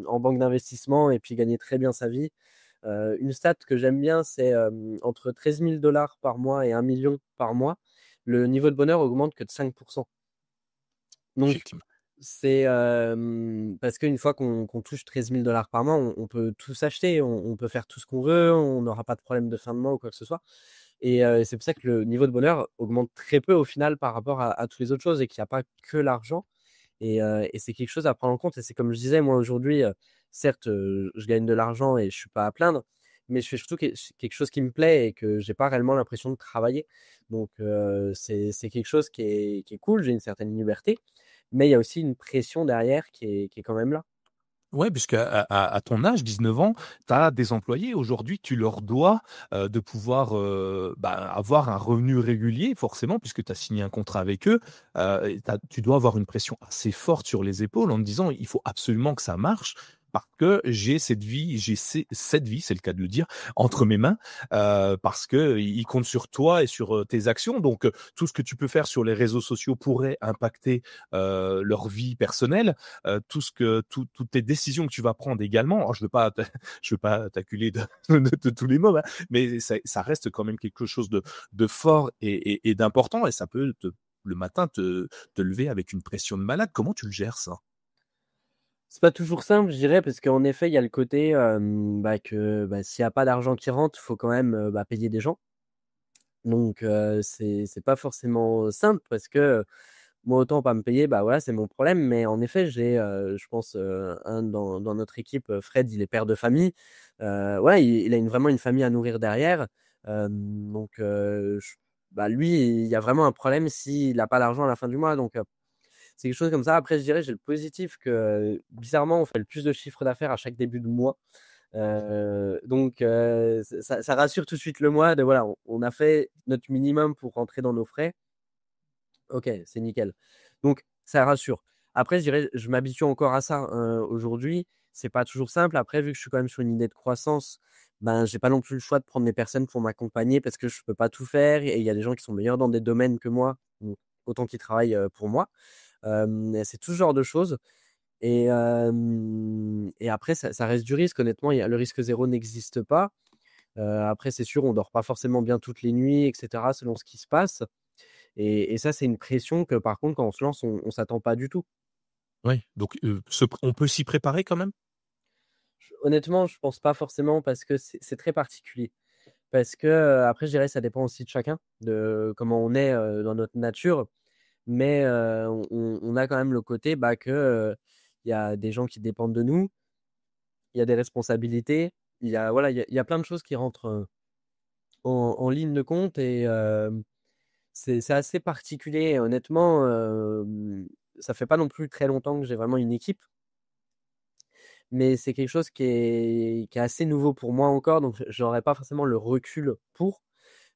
en banque d'investissement et puis gagner très bien sa vie. Une stat que j'aime bien, c'est entre 13 000 $ par mois et 1 million par mois, le niveau de bonheur augmente que de 5%. Donc, Effectivement. c'est parce qu'une fois qu'on touche 13 000 $ par mois, on peut tout s'acheter, on peut faire tout ce qu'on veut, on n'aura pas de problème de fin de mois ou quoi que ce soit. Et c'est pour ça que le niveau de bonheur augmente très peu au final par rapport à toutes les autres choses et qu'il n'y a pas que l'argent. Et c'est quelque chose à prendre en compte. Et c'est comme je disais, moi aujourd'hui, certes, je gagne de l'argent et je suis pas à plaindre, mais je fais surtout quelque chose qui me plaît et que j'ai pas réellement l'impression de travailler. Donc c'est quelque chose qui est cool, j'ai une certaine liberté, mais il y a aussi une pression derrière qui est quand même là. Ouais, puisque à ton âge, 19 ans, tu as des employés. Aujourd'hui, tu leur dois, de pouvoir, avoir un revenu régulier forcément puisque tu as signé un contrat avec eux. Et tu dois avoir une pression assez forte sur les épaules en te disant: «Il faut absolument que ça marche parce que j'ai cette vie, cette vie», c'est le cas de le dire, «entre mes mains», parce qu'ils comptent sur toi et sur, tes actions. Donc, tout ce que tu peux faire sur les réseaux sociaux pourrait impacter, leur vie personnelle. Toutes tes décisions que tu vas prendre également. Alors, je veux pas t'acculer de, de tous les mots, hein, mais ça reste quand même quelque chose de fort et d'important et ça peut le matin te lever avec une pression de malade. Comment tu le gères ça? C'est pas toujours simple, je dirais, parce qu'en effet, il y a le côté, s'il y a pas d'argent qui rentre, il faut quand même, payer des gens. Donc c'est pas forcément simple parce que, moi autant pas me payer, bah, voilà, c'est mon problème. Mais en effet, j'ai, je pense, un dans notre équipe, Fred, il est père de famille. Ouais, il a vraiment une famille à nourrir derrière. Donc j bah, lui, il y a vraiment un problème s'il a pas d'argent à la fin du mois. Donc c'est quelque chose comme ça. Après, je dirais, j'ai le positif que, bizarrement, on fait le plus de chiffre d'affaires à chaque début de mois. Donc ça rassure tout de suite le mois de voilà, on a fait notre minimum pour rentrer dans nos frais. OK, c'est nickel. Donc ça rassure. Après, je dirais, je m'habitue encore à ça, aujourd'hui. C'est pas toujours simple. Après, vu que je suis quand même sur une idée de croissance, ben, j'ai pas non plus le choix de prendre des personnes pour m'accompagner parce que je peux pas tout faire et il y a des gens qui sont meilleurs dans des domaines que moi, donc autant qu'ils travaillent, pour moi. Et c'est tout ce genre de choses. Et après ça reste du risque honnêtement, il y a le risque zéro n'existe pas. Après c'est sûr, on dort pas forcément bien toutes les nuits et cetera selon ce qui se passe et ça, c'est une pression que par contre quand on se lance, on s'attend pas du tout. Oui, donc on peut s'y préparer quand même? Honnêtement, je pense pas forcément parce que c'est très particulier. Parce que, après je dirais ça dépend aussi de chacun, de comment on est, dans notre nature. Mais, on a quand même le côté, bah, que, il y a des gens qui dépendent de nous, il y a des responsabilités, il y a voilà, il y a plein de choses qui rentrent, en ligne de compte et c'est assez particulier. Honnêtement, ça fait pas non plus très longtemps que j'ai vraiment une équipe. mais c'est quelque chose qui est assez nouveau pour moi encore, donc j'aurais pas forcément le recul pour.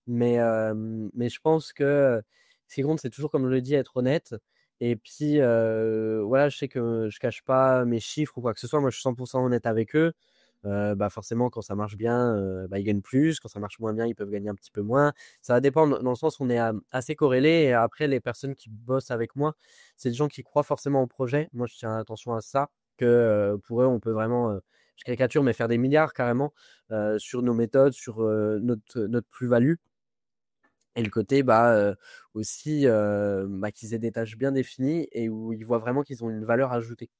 Mais je pense que ce qui compte, c'est toujours, comme je le dis, être honnête. Et puis, voilà, je sais que je cache pas mes chiffres ou quoi que ce soit. Moi, je suis 100% honnête avec eux. Bah, forcément, quand ça marche bien, bah, ils gagnent plus. Quand ça marche moins bien, ils peuvent gagner un petit peu moins. Ça va dépendre dans le sens où on est assez corrélés. Et après, les personnes qui bossent avec moi, c'est des gens qui croient forcément au projet. Moi, je tiens attention à ça, que pour eux, on peut vraiment, je caricature, mais faire des milliards carrément sur nos méthodes, sur notre plus-value. Et le côté aussi qu'ils aient des tâches bien définies et où ils voient vraiment qu'ils ont une valeur ajoutée.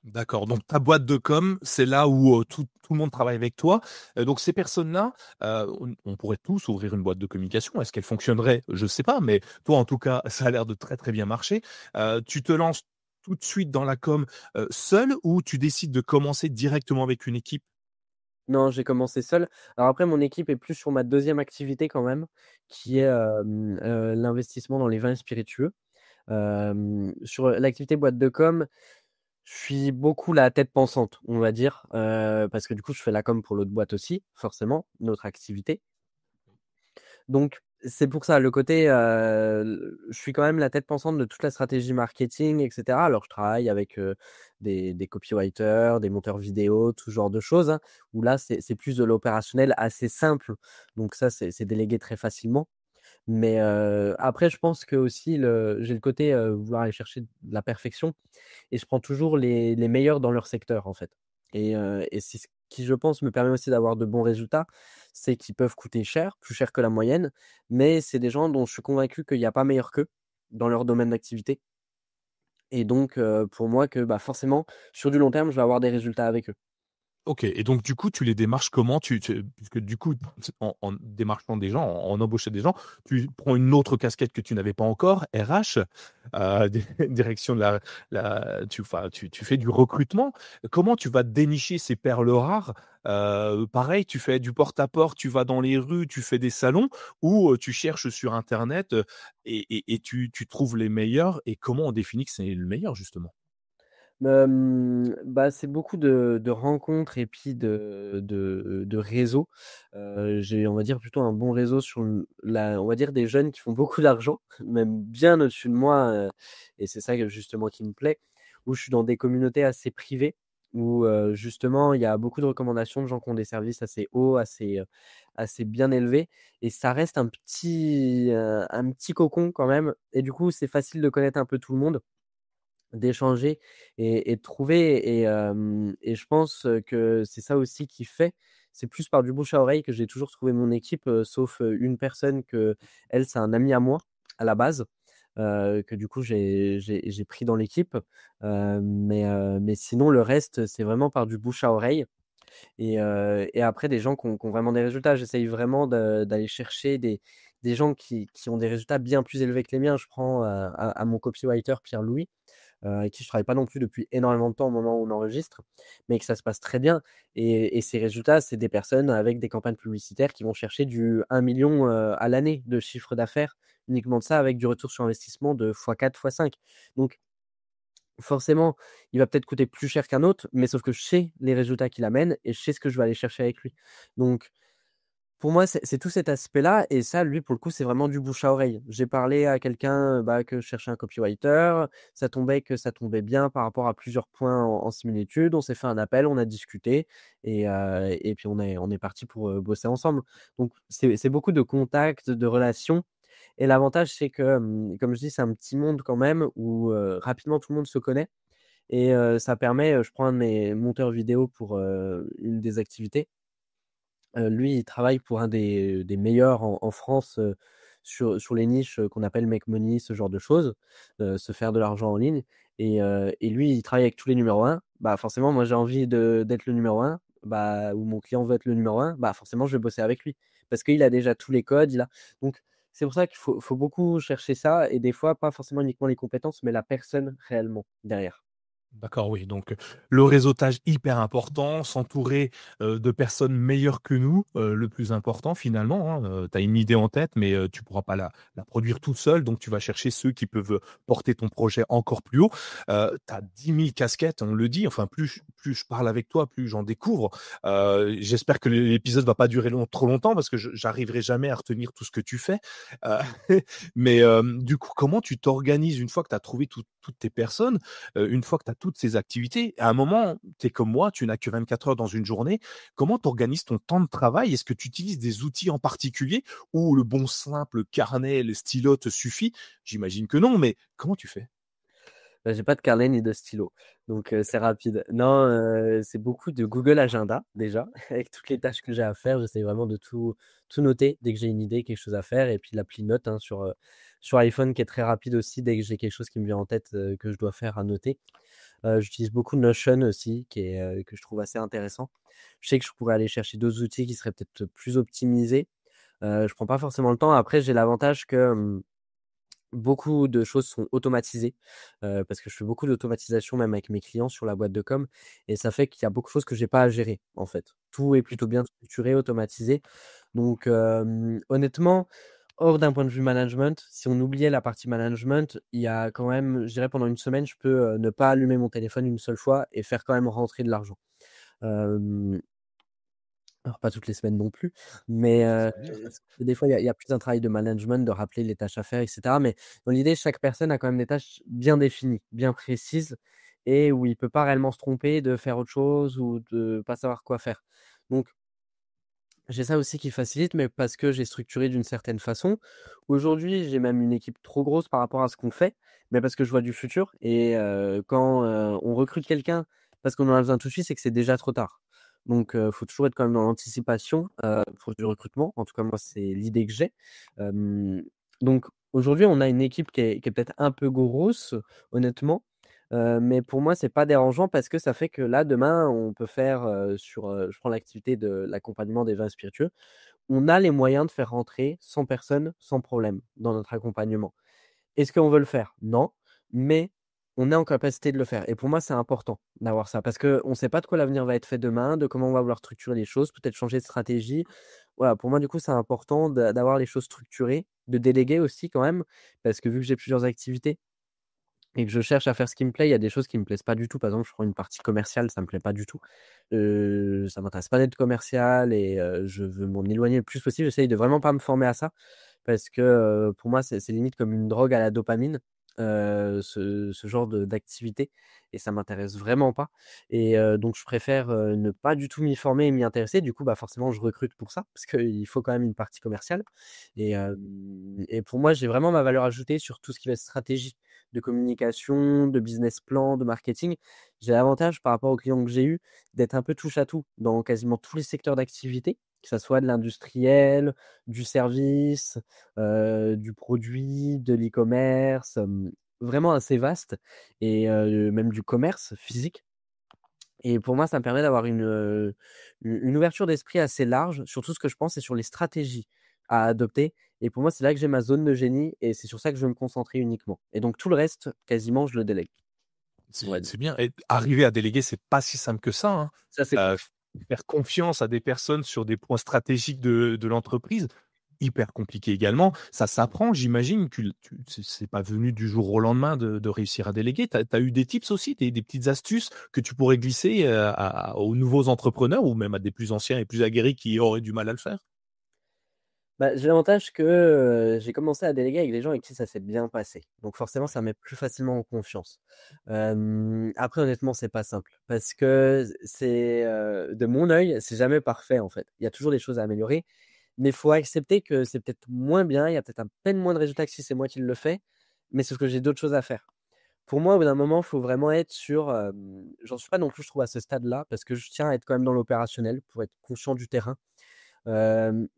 D'accord, donc ta boîte de com, c'est là où tout le monde travaille avec toi. Donc ces personnes-là, on pourrait tous ouvrir une boîte de communication. Est-ce qu'elle fonctionnerait? Je ne sais pas, mais toi, en tout cas, ça a l'air de très très bien marcher. Tu te lances tout de suite dans la com seul ou tu décides de commencer directement avec une équipe? Non, j'ai commencé seul. Alors après, mon équipe est plus sur ma deuxième activité quand même, qui est l'investissement dans les vins et spiritueux. Sur l'activité boîte de com, je suis beaucoup la tête pensante, on va dire, parce que du coup, je fais la com pour l'autre boîte aussi, forcément, notre activité. Donc, c'est pour ça, le côté, je suis quand même la tête pensante de toute la stratégie marketing, et cetera. Alors, je travaille avec des copywriters, des monteurs vidéo, tout ce genre de choses, hein, où là, c'est plus de l'opérationnel assez simple. Donc ça, c'est délégué très facilement. Mais après, je pense que aussi, j'ai le côté vouloir aller chercher de la perfection et je prends toujours les meilleurs dans leur secteur, en fait. Et c'est ce qui, je pense, me permet aussi d'avoir de bons résultats, c'est qu'ils peuvent coûter cher, plus cher que la moyenne, mais c'est des gens dont je suis convaincu qu'il n'y a pas meilleur qu'eux dans leur domaine d'activité. Et donc, pour moi, que forcément, sur du long terme, je vais avoir des résultats avec eux. OK, et donc du coup, tu les démarches comment? Puisque du coup, en démarchant des gens, en embauchant des gens, tu prends une autre casquette que tu n'avais pas encore, RH, direction de tu fais du recrutement. Comment tu vas dénicher ces perles rares? Pareil, tu fais du porte-à-porte, tu vas dans les rues, tu fais des salons ou, tu cherches sur internet, et tu trouves les meilleurs, et comment on définit que c'est le meilleur justement? C'est beaucoup de rencontres et puis de réseaux. J'ai, on va dire, plutôt un bon réseau sur on va dire des jeunes qui font beaucoup d'argent, même bien au-dessus de moi, et c'est ça que justement qui me plaît, où je suis dans des communautés assez privées, où justement il y a beaucoup de recommandations de gens qui ont des services assez hauts, assez bien élevés, et ça reste un petit cocon quand même, et du coup c'est facile de connaître un peu tout le monde, d'échanger et de trouver, et je pense que c'est ça aussi qui fait. C'est plus par du bouche à oreille que j'ai toujours trouvé mon équipe, sauf une personne que elle, c'est un ami à moi à la base, que du coup j'ai pris dans l'équipe, mais sinon le reste, c'est vraiment par du bouche à oreille, et après des gens qui ont vraiment des résultats. J'essaye vraiment d'aller chercher des gens qui ont des résultats bien plus élevés que les miens. Je prends à mon copywriter Pierre-Louis, avec qui je travaille pas non plus depuis énormément de temps au moment où on enregistre, mais que ça se passe très bien, et ces résultats, c'est des personnes avec des campagnes publicitaires qui vont chercher du 1 000 000 à l'année de chiffre d'affaires, uniquement de ça, avec du retour sur investissement de x4, x5. Donc forcément, il va peut-être coûter plus cher qu'un autre, mais sauf que je sais les résultats qu'il amène et je sais ce que je vais aller chercher avec lui. Donc pour moi, c'est tout cet aspect-là, et ça, lui, pour le coup, c'est vraiment du bouche à oreille. J'ai parlé à quelqu'un, que je cherchais un copywriter, ça tombait que ça tombait bien par rapport à plusieurs points en similitude. On s'est fait un appel, on a discuté, et puis on est parti pour bosser ensemble. Donc c'est beaucoup de contacts, de relations, et l'avantage, c'est que, comme je dis, c'est un petit monde quand même où rapidement tout le monde se connaît, et ça permet, je prends un de mes monteurs vidéo pour une des activités. Lui, il travaille pour un des meilleurs en France, sur les niches, qu'on appelle make money, ce genre de choses, se faire de l'argent en ligne, et lui, il travaille avec tous les numéros 1. Bah, forcément, moi, j'ai envie d'être le numéro 1, ou mon client veut être le numéro 1, bah, forcément, je vais bosser avec lui. Parce qu'il a déjà tous les codes, donc c'est pour ça qu'il faut beaucoup chercher ça, et des fois, pas forcément uniquement les compétences, mais la personne réellement derrière. D'accord, oui, donc le réseautage hyper important, s'entourer, de personnes meilleures que nous, le plus important finalement, hein, tu as une idée en tête, mais tu pourras pas la produire toute seule, donc tu vas chercher ceux qui peuvent porter ton projet encore plus haut. Tu as 10 000 casquettes, on le dit, enfin plus plus je parle avec toi, plus j'en découvre. J'espère que l'épisode va pas durer trop longtemps parce que j'arriverai jamais à retenir tout ce que tu fais. Euh, mais du coup, comment tu t'organises une fois que tu as trouvé toutes tes personnes, une fois que tu as toutes ces activités? À un moment, tu es comme moi, tu n'as que 24 heures dans une journée. Comment tu organises ton temps de travail? Est-ce que tu utilises des outils en particulier ou le bon simple carnet, le stylo te suffit? J'imagine que non, mais comment tu fais? J'ai pas de carnet ni de stylo, donc c'est rapide. Non, c'est beaucoup de Google Agenda déjà, avec toutes les tâches que j'ai à faire. J'essaie vraiment de tout noter dès que j'ai une idée, quelque chose à faire et puis l'appli Notes, hein, sur iPhone qui est très rapide aussi dès que j'ai quelque chose qui me vient en tête, que je dois faire à noter. J'utilise beaucoup Notion aussi que je trouve assez intéressant. Je sais que je pourrais aller chercher d'autres outils qui seraient peut-être plus optimisés. Je prends pas forcément le temps. Après, j'ai l'avantage que, beaucoup de choses sont automatisées, parce que je fais beaucoup d'automatisation même avec mes clients sur la boîte de com et ça fait qu'il y a beaucoup de choses que j'ai pas à gérer, en fait. Tout est plutôt bien structuré, automatisé donc honnêtement, hors d'un point de vue management, si on oubliait la partie management, il y a quand même je dirais pendant une semaine, je peux, ne pas allumer mon téléphone une seule fois et faire quand même rentrer de l'argent. Hem Alors pas toutes les semaines non plus, mais C'est bien ça. des fois il y a plus un travail de management, de rappeler les tâches à faire et cetera, mais dans l'idée, chaque personne a quand même des tâches bien définies, bien précises et où il peut pas réellement se tromper de faire autre chose ou de pas savoir quoi faire. Donc j'ai ça aussi qui facilite, mais parce que j'ai structuré d'une certaine façon. Aujourd'hui, j'ai même une équipe trop grosse par rapport à ce qu'on fait, mais parce que je vois du futur et quand, on recrute quelqu'un parce qu'on en a besoin tout de suite, c'est que c'est déjà trop tard. Donc faut toujours être quand même dans l'anticipation, pour du recrutement. En tout cas, moi, c'est l'idée que j'ai. Hem, donc aujourd'hui, on a une équipe qui est peut-être un peu grosse, honnêtement, mais pour moi, c'est pas dérangeant parce que ça fait que là, demain, on peut faire, je prends l'activité de l'accompagnement des vins spiritueux. On a les moyens de faire rentrer 100 personnes sans problème dans notre accompagnement. Est-ce qu'on veut le faire? Non, mais on est en capacité de le faire et pour moi, c'est important d'avoir ça parce qu'on ne sait pas de quoi l'avenir va être fait demain, de comment on va vouloir structurer les choses, peut-être changer de stratégie. Voilà, pour moi, du coup, c'est important d'avoir les choses structurées, de déléguer aussi quand même parce que vu que j'ai plusieurs activités, et que je cherche à faire ce qui me plaît, il y a des choses qui me plaisent pas du tout. Par exemple, je prends une partie commerciale, ça me plaît pas du tout. Ça m'intéresse pas d'être commercial et je veux m'en éloigner le plus possible. J'essaye de vraiment pas me former à ça parce que, pour moi, c'est limite comme une drogue à la dopamine, ce genre d'activité et ça m'intéresse vraiment pas et donc je préfère, ne pas du tout m'y former et m'y intéresser. Du coup, bah, forcément, je recrute pour ça parce qu'il faut quand même une partie commerciale et pour moi, j'ai vraiment ma valeur ajoutée sur tout ce qui va être stratégie de communication, de business plan, de marketing. J'ai l'avantage par rapport aux clients que j'ai eus d'être un peu touche à tout dans quasiment tous les secteurs d'activité, que ça soit de l'industriel, du service, du produit, de l'e-commerce, vraiment assez vaste et même du commerce physique et pour moi, ça me permet d'avoir une ouverture d'esprit assez large sur tout ce que je pense et sur les stratégies à adopter et pour moi, c'est là que j'ai ma zone de génie et c'est sur ça que je veux me concentrer uniquement et donc tout le reste, quasiment, je le délègue, on va dire. C'est bien et arriver à déléguer, c'est pas si simple que ça, hein. Ça, c'est clair. F Faire confiance à des personnes sur des points stratégiques de l'entreprise, hyper compliqué également. Ça s'apprend, j'imagine que c'est pas venu du jour au lendemain de réussir à déléguer. Tu as eu des tips aussi, des petites astuces que tu pourrais glisser, aux nouveaux entrepreneurs ou même à des plus anciens et plus aguerris qui auraient du mal à le faire? Bah, j'ai l'avantage que, j'ai commencé à déléguer avec des gens avec qui ça s'est bien passé. Donc forcément, ça met plus facilement en confiance. Après honnêtement, c'est pas simple parce que c'est, de mon œil, c'est jamais parfait en fait. Il y a toujours des choses à améliorer, mais il faut accepter que c'est peut-être moins bien, il y a peut-être à peine moins de résultats que si c'est moi qui le fais, mais sauf que j'ai d'autres choses à faire. Pour moi, au bout d'un moment, il faut vraiment être sur, j'en suis pas non plus, je trouve, à ce stade-là parce que je tiens à être quand même dans l'opérationnel pour être conscient du terrain.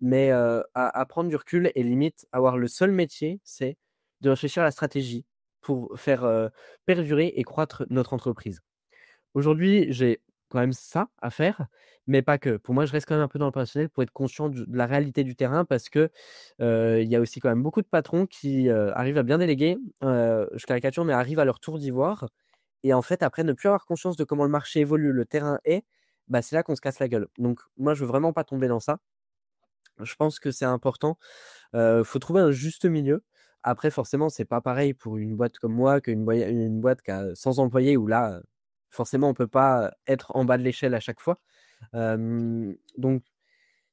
Mais à prendre du recul et limite avoir le seul métier, c'est de réfléchir à la stratégie pour faire, perdurer et croître notre entreprise. Aujourd'hui, j'ai quand même ça à faire, mais pas que. Pour moi, je reste quand même un peu dans le personnel pour être conscient de la réalité du terrain parce que, il y a aussi quand même beaucoup de patrons qui, arrivent à bien déléguer, je caricature, mais arrivent à leur tour d'ivoire et en fait, après ne plus avoir conscience de comment le marché évolue, le terrain est, bah, c'est là qu'on se casse la gueule. Donc moi, je veux vraiment pas tomber dans ça. Je pense que c'est important. Faut trouver un juste milieu. Après forcément, c'est pas pareil pour une boîte comme moi qu'une une boîte qui a 100 employés où là, forcément, on peut pas être en bas de l'échelle à chaque fois. Donc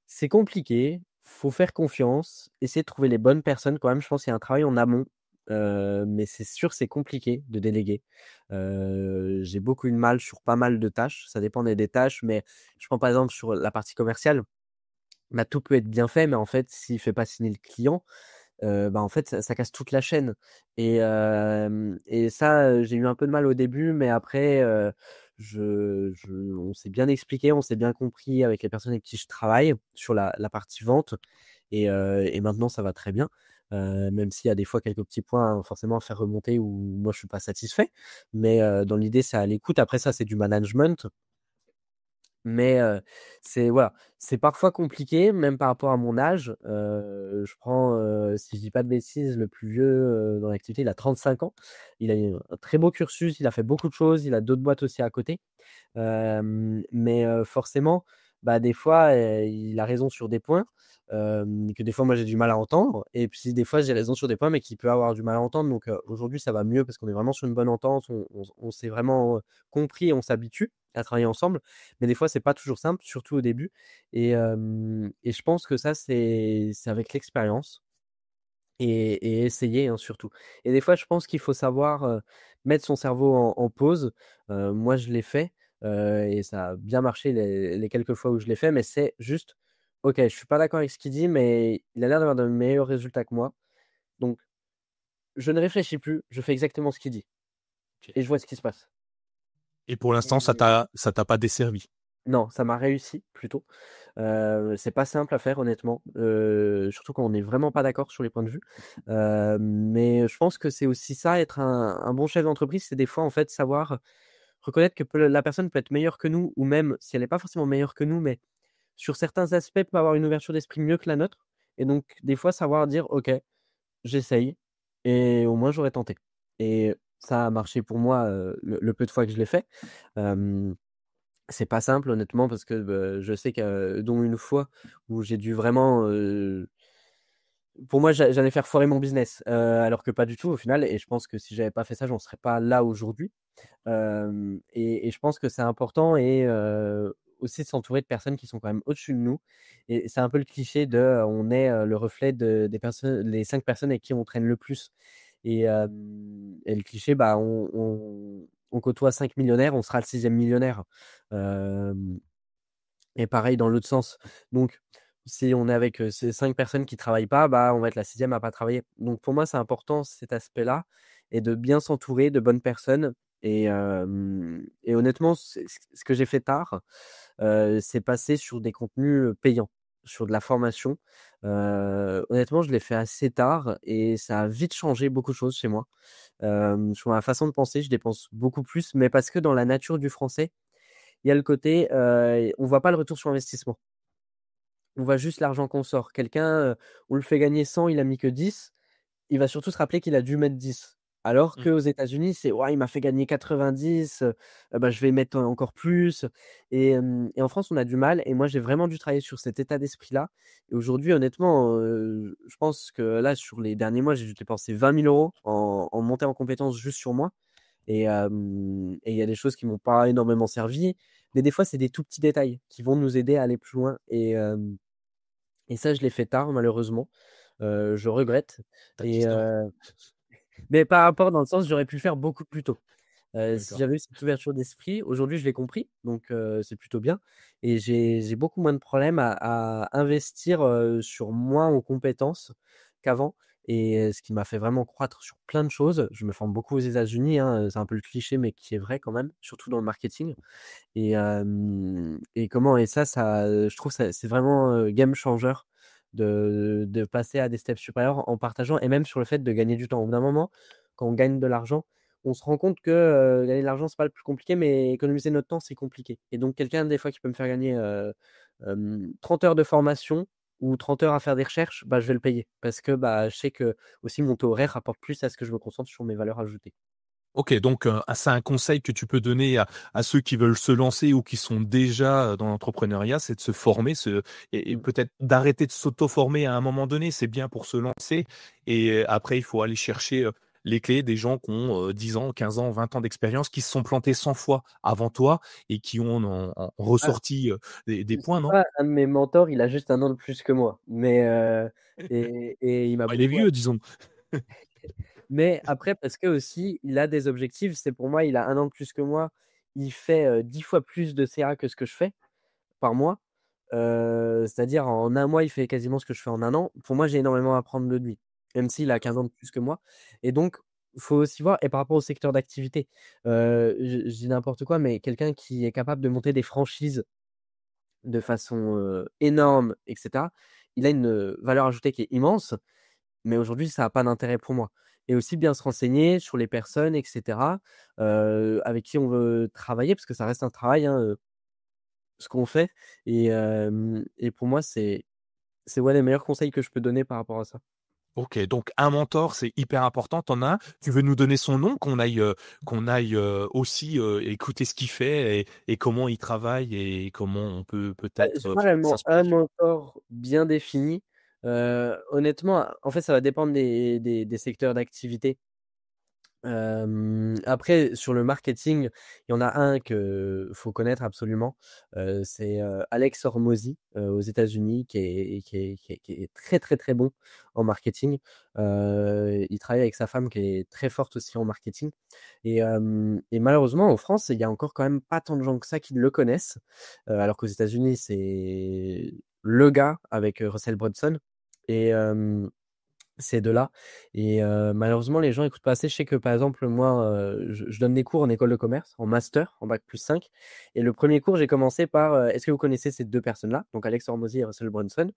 c'est compliqué, faut faire confiance, essayer de trouver les bonnes personnes quand même. Je pense qu'il y a un travail en amont, mais c'est sûr, c'est compliqué de déléguer. J'ai beaucoup eu de mal sur pas mal de tâches, ça dépend des tâches, mais je prends par exemple sur la partie commerciale, bah, tout peut être bien fait, mais en fait, s'il fait pas signer le client, bah, en fait, ça casse toute la chaîne et ça, j'ai eu un peu de mal au début, mais après, je on s'est bien expliqué, on s'est bien compris avec les personnes avec qui je travaille sur la partie vente et maintenant ça va très bien. Même s'il y a des fois quelques petits points, forcément à faire remonter où moi je suis pas satisfait, mais dans l'idée, c'est à l'écoute. Après ça, c'est du management. Mais c'est voilà, c'est parfois compliqué, même par rapport à mon âge. Je prends, si je dis pas de bêtises, le plus vieux, dans l'activité, il a 35 ans. Il a eu un très beau cursus, il a fait beaucoup de choses, il a d'autres boîtes aussi à côté. Mais forcément, bah, des fois, il a raison sur des points, que des fois moi j'ai du mal à entendre et puis des fois j'ai raison sur des points mais qu'il peut avoir du mal à entendre donc aujourd'hui ça va mieux parce qu'on est vraiment sur une bonne entente, on s'est vraiment, compris et on s'habitue à travailler ensemble. Mais des fois c'est pas toujours simple, surtout au début et je pense que ça c'est avec l'expérience et essayer, hein, surtout. Et des fois, je pense qu'il faut savoir, mettre son cerveau en pause. Moi, je l'ai fait, et ça a bien marché les quelques fois où je l'ai fait, mais c'est juste: «OK, je suis pas d'accord avec ce qu'il dit, mais il a l'air d'avoir de meilleurs résultats que moi, donc je ne réfléchis plus, je fais exactement ce qu'il dit OK. et je vois ce qui se passe». Et pour l'instant, Et ça t'a pas desservi? non, ça m'a réussi plutôt. C'est pas simple à faire honnêtement, surtout quand on n'est vraiment pas d'accord sur les points de vue. Mais je pense que c'est aussi ça, être un bon chef d'entreprise, c'est des fois, en fait, savoir reconnaître que la personne peut être meilleure que nous ou même si elle n'est pas forcément meilleure que nous, mais sur certains aspects peut avoir une ouverture d'esprit mieux que la nôtre et donc des fois savoir dire: «OK, j'essaye et au moins j'aurais tenté» et ça a marché pour moi, le peu de fois que je l'ai fait. Hem C'est pas simple honnêtement parce que, je sais que dont une fois où j'ai dû vraiment, pour moi j'allais faire foirer mon business, alors que pas du tout au final et je pense que si j'avais pas fait ça, j'en serais pas là aujourd'hui. Et je pense que c'est important et aussi de s'entourer de personnes qui sont quand même au-dessus de nous et c'est un peu le cliché de, on est, le reflet des personnes les 5 personnes avec qui on traîne le plus et le cliché, bah, on côtoie 5 millionnaires, on sera le 6e millionnaire. Hem Et pareil dans l'autre sens. Donc si on est avec, ces 5 personnes qui travaillent pas, bah, on va être la 6e à pas travailler. Donc pour moi, c'est important cet aspect-là et de bien s'entourer de bonnes personnes et honnêtement, c'est ce que j'ai fait tard, c'est passer sur des contenus, payants, sur de la formation. Honnêtement, je l'ai fait assez tard et ça a vite changé beaucoup de choses chez moi. Sur ma façon de penser, je dépense beaucoup plus, mais parce que dans la nature du français, il y a le côté, on voit pas le retour sur investissement. On voit juste l'argent qu'on sort. Quelqu'un, on le fait gagner 100, il a mis que 10, il va surtout se rappeler qu'il a dû mettre 10. Alors Mmh. qu'aux États-Unis, c'est: «Ouais, il m'a fait gagner 90, bah, je vais mettre encore plus» et en France, on a du mal et moi, j'ai vraiment dû travailler sur cet état d'esprit-là et aujourd'hui, honnêtement, je pense que là, sur les derniers mois, j'ai dû dépenser 20 000 € en montée en compétences juste sur moi et il y a des choses qui m'ont pas énormément servi, mais des fois, c'est des tout petits détails qui vont nous aider à aller plus loin et ça, je l'ai fait tard malheureusement, je regrette Tu et 19 ans. mais par rapport dans le sens, j'aurais pu le faire beaucoup plus tôt. Si D'accord. j'avais eu cette ouverture d'esprit, aujourd'hui, je l'ai compris, donc c'est plutôt bien et j'ai beaucoup moins de problèmes à investir, sur moi en compétences qu'avant et ce qui m'a fait vraiment croître sur plein de choses. Je me forme beaucoup aux États-Unis, hein, c'est un peu le cliché, mais qui est vrai quand même, surtout dans le marketing et comment et ça, je trouve ça c'est vraiment, game changer de passer à des steps supérieurs en partageant et même sur le fait de gagner du temps. Au bout d'un moment, quand on gagne de l'argent, on se rend compte que, gagner de l'argent, c'est pas le plus compliqué, mais économiser notre temps, c'est compliqué et donc quelqu'un, des fois, qui peut me faire gagner, 30 heures de formation ou 30 heures à faire des recherches, bah, je vais le payer parce que, bah, je sais que aussi mon taux horaire rapporte plus à ce que je me concentre sur mes valeurs ajoutées. OK, donc c'est un conseil que tu peux donner à ceux qui veulent se lancer ou qui sont déjà, dans l'entrepreneuriat, c'est de se former, et Mmh. peut-être d'arrêter de s'auto-former à un moment donné. C'est bien pour se lancer et après il faut aller chercher, les clés des gens qui ont 10 ans, 15 ans, 20 ans d'expérience, qui se sont plantés 100 fois avant toi et qui ont Ah, ressorti des je points, sais non? pas, un de mes mentors, il a juste 1 an de plus que moi, mais et il m'a Bah, il est beaucoup vieux, disons. mais après parce que aussi il a des objectifs, c'est pour moi, il a 1 an de plus que moi, il fait, 10 fois plus de CA que ce que je fais par mois. C'est-à-dire en 1 mois, il fait quasiment ce que je fais en 1 an. Pour moi, j'ai énormément à apprendre de lui, même s'il a 15 ans de plus que moi et donc faut aussi voir et par rapport au secteur d'activité, je dis n'importe quoi, mais quelqu'un qui est capable de monter des franchises de façon, énorme et cetera, il a une, valeur ajoutée qui est immense, mais aujourd'hui, ça a pas d'intérêt pour moi et aussi bien se renseigner sur les personnes et cetera, avec qui on veut travailler parce que ça reste un travail, hein, ce qu'on fait et pour moi, c'est ouais, les meilleurs conseils que je peux donner par rapport à ça. OK, donc un mentor, c'est hyper important. Tu en as un? Tu veux nous donner son nom, qu'on aille aussi, écouter ce qu'il fait et comment il travaille et comment on peut J'ai peut-être, pas réellement un s'inspirer? mentor bien défini, honnêtement, en fait, ça va dépendre des secteurs d'activité. Après sur le marketing, il y en a un que faut connaître absolument, c'est, Alex Hormozy, aux États-Unis qui est très, très, très bon en marketing. Il travaille avec sa femme qui est très forte aussi en marketing et malheureusement en France, il y a encore quand même pas tant de gens que ça qui le connaissent, alors qu'aux États-Unis, c'est le gars avec, Russell Brunson et ces 2-là et malheureusement les gens écoutent pas assez. Je sais que par exemple moi, je donne des cours en école de commerce, en master, en bac+5 et le premier cours j'ai commencé par, «Est-ce que vous connaissez ces 2 personnes-là?» donc Alex Hormozy et Russell Brunson.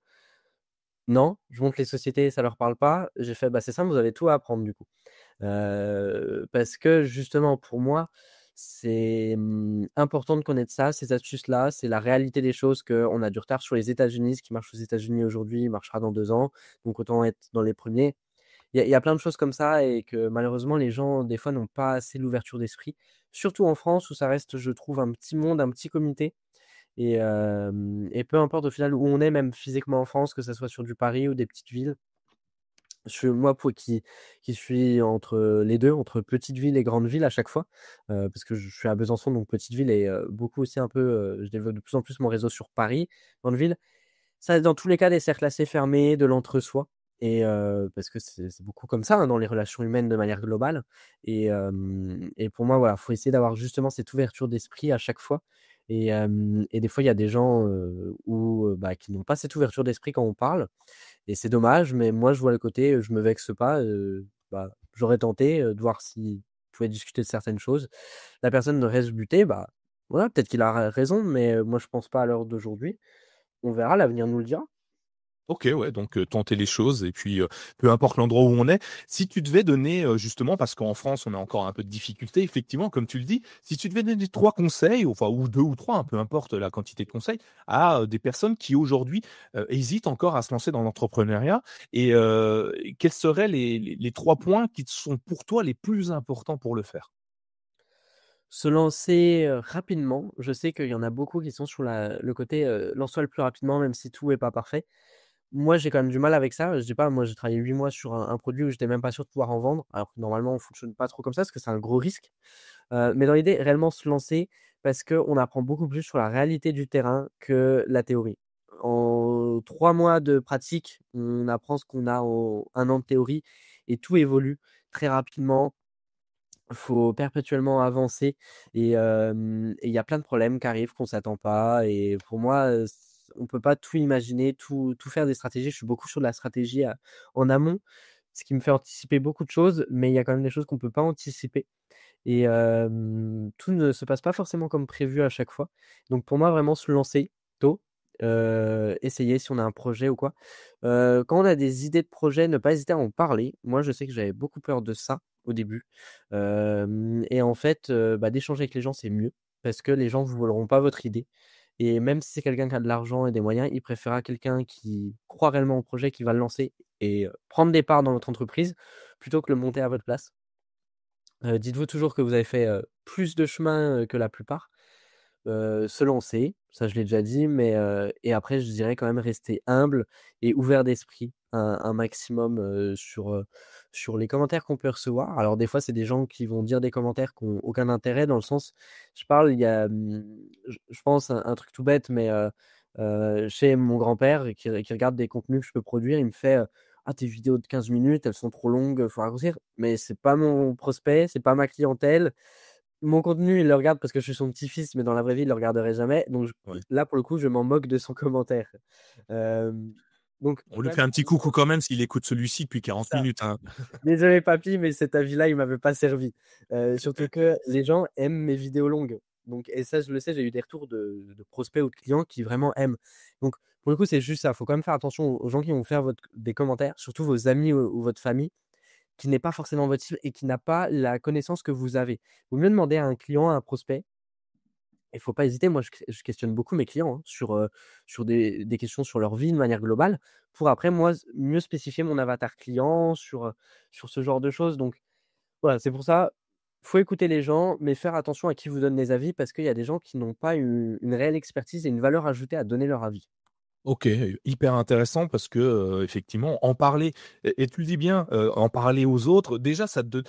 Non, je montre les sociétés, ça leur parle pas. J'ai fait: «Bah, c'est simple, vous avez tout à apprendre du coup». Parce que justement pour moi, c'est, important de connaître ça, ces astuces-là. C'est la réalité des choses qu'on a du retard sur les États-Unis. Ce qui marche aux États-Unis aujourd'hui marchera dans 2 ans, donc autant être dans les premiers. Il y a plein de choses comme ça et que malheureusement les gens des fois n'ont pas assez l'ouverture d'esprit. Surtout en France où ça reste, je trouve, un petit monde, un petit comité et peu importe au final où on est même physiquement en France, que ça soit sur du Paris ou des petites villes. Moi pour qui suis entre, les 2, entre petite ville et grande ville à chaque fois, parce que je suis à Besançon donc petite ville et beaucoup aussi un peu, je développe de plus en plus mon réseau sur Paris, grande ville. Ça reste dans tous les cas des cercles assez fermés, de l'entre-soi et parce que c'est beaucoup comme ça, hein, dans les relations humaines de manière globale et pour moi, voilà, faut essayer d'avoir justement cette ouverture d'esprit à chaque fois et des fois, il y a des gens, bah, qui n'ont pas cette ouverture d'esprit quand on parle et c'est dommage, mais moi, je vois le côté, je me vexe pas, bah, j'aurais tenté, de voir si on pouvait discuter de certaines choses. La personne reste butée, bah, voilà, peut-être qu'il a raison, mais moi, je pense pas à l'heure d'aujourd'hui. On verra, l'avenir nous le dira. OK, ouais, donc tenter les choses et puis, peu importe l'endroit où on est. Si tu devais donner, justement parce qu'en France, on a encore un peu de difficultés, effectivement, comme tu le dis. Si tu devais donner 3 conseils, enfin ou 2 ou 3, hein, peu importe la quantité de conseils, à, des personnes qui aujourd'hui, hésitent encore à se lancer dans l'entrepreneuriat et quels seraient les 3 points qui sont pour toi les plus importants pour le faire? Se lancer, rapidement, je sais qu'il y en a beaucoup qui sont sur le côté, lance-toi le plus rapidement même si tout est pas parfait. Moi, j'ai quand même du mal avec ça. Je dis pas, moi, j'ai travaillé 8 mois sur un produit où j'étais même pas sûr de pouvoir en vendre, alors que normalement on fonctionne pas trop comme ça parce que c'est un gros risque. Mais dans l'idée, réellement se lancer parce qu'on apprend beaucoup plus sur la réalité du terrain que la théorie. En 3 mois de pratique, on apprend ce qu'on a en 1 an de théorie et tout évolue très rapidement. Faut perpétuellement avancer et il y a plein de problèmes qui arrivent qu'on s'attend pas et pour moi, on peut pas tout imaginer, tout faire des stratégies. Je suis beaucoup sur de la stratégie en amont, ce qui me fait anticiper beaucoup de choses, mais il y a quand même des choses qu'on peut pas anticiper et tout ne se passe pas forcément comme prévu à chaque fois. Donc pour moi, vraiment se lancer tôt, essayer si on a un projet ou quoi. Quand on a des idées de projet, ne pas hésiter à en parler. Moi, je sais que j'avais beaucoup peur de ça au début, et en fait, bah, d'échanger avec les gens, c'est mieux parce que les gens ne voleront pas votre idée et même si c'est quelqu'un qui a de l'argent et des moyens, il préférera quelqu'un qui croit réellement au projet, qui va le lancer et prendre des parts dans votre entreprise plutôt que le monter à votre place. Dites-vous toujours que vous avez fait, plus de chemin, que la plupart. se lancer, ça je l'ai déjà dit, mais et après je dirais quand même rester humble et ouvert d'esprit un maximum, sur les commentaires qu'on peut recevoir. Alors des fois, c'est des gens qui vont dire des commentaires qui ont aucun intérêt dans le sens je parle, il y a, je pense un truc tout bête, mais chez mon grand-père qui regarde des contenus que je peux produire, il me fait, «Ah tes vidéos de 15 minutes, elles sont trop longues, faut raccourcir». Mais c'est pas mon prospect, c'est pas ma clientèle. Mon contenu, il le regarde parce que je suis son petit-fils, mais dans la vraie vie, il le regarderait jamais. Donc Ouais. là, pour le coup, je m'en moque de son commentaire. Hem, donc On faut lui quand fait même un faire petit coucou attention. quand même s'il écoute celui-ci depuis C'est 40 ça. minutes, hein. Désolé papy, mais cet avis-là, il m'avait pas servi. Surtout que les gens aiment mes vidéos longues. Donc et ça, je le sais, j'ai eu des retours de prospects ou de clients qui vraiment aiment. Donc pour le coup, c'est juste ça. Faut quand même faire attention aux gens qui vont faire des commentaires, surtout vos amis ou votre famille, qui n'est pas forcément votre cible et qui n'a pas la connaissance que vous avez. Vaut mieux demander à un client, à un prospect. Il faut pas hésiter, moi je questionne beaucoup mes clients, hein, sur des questions sur leur vie de manière globale, pour après moi mieux spécifier mon avatar client sur ce genre de choses. Donc voilà, c'est pour ça, faut écouter les gens, mais faire attention à qui vous donne les avis parce qu'il y a des gens qui n'ont pas une réelle expertise et une valeur ajoutée à donner leur avis. OK, hyper intéressant parce que, effectivement, en parler et tu le dis bien, en parler aux autres, déjà, ça te donne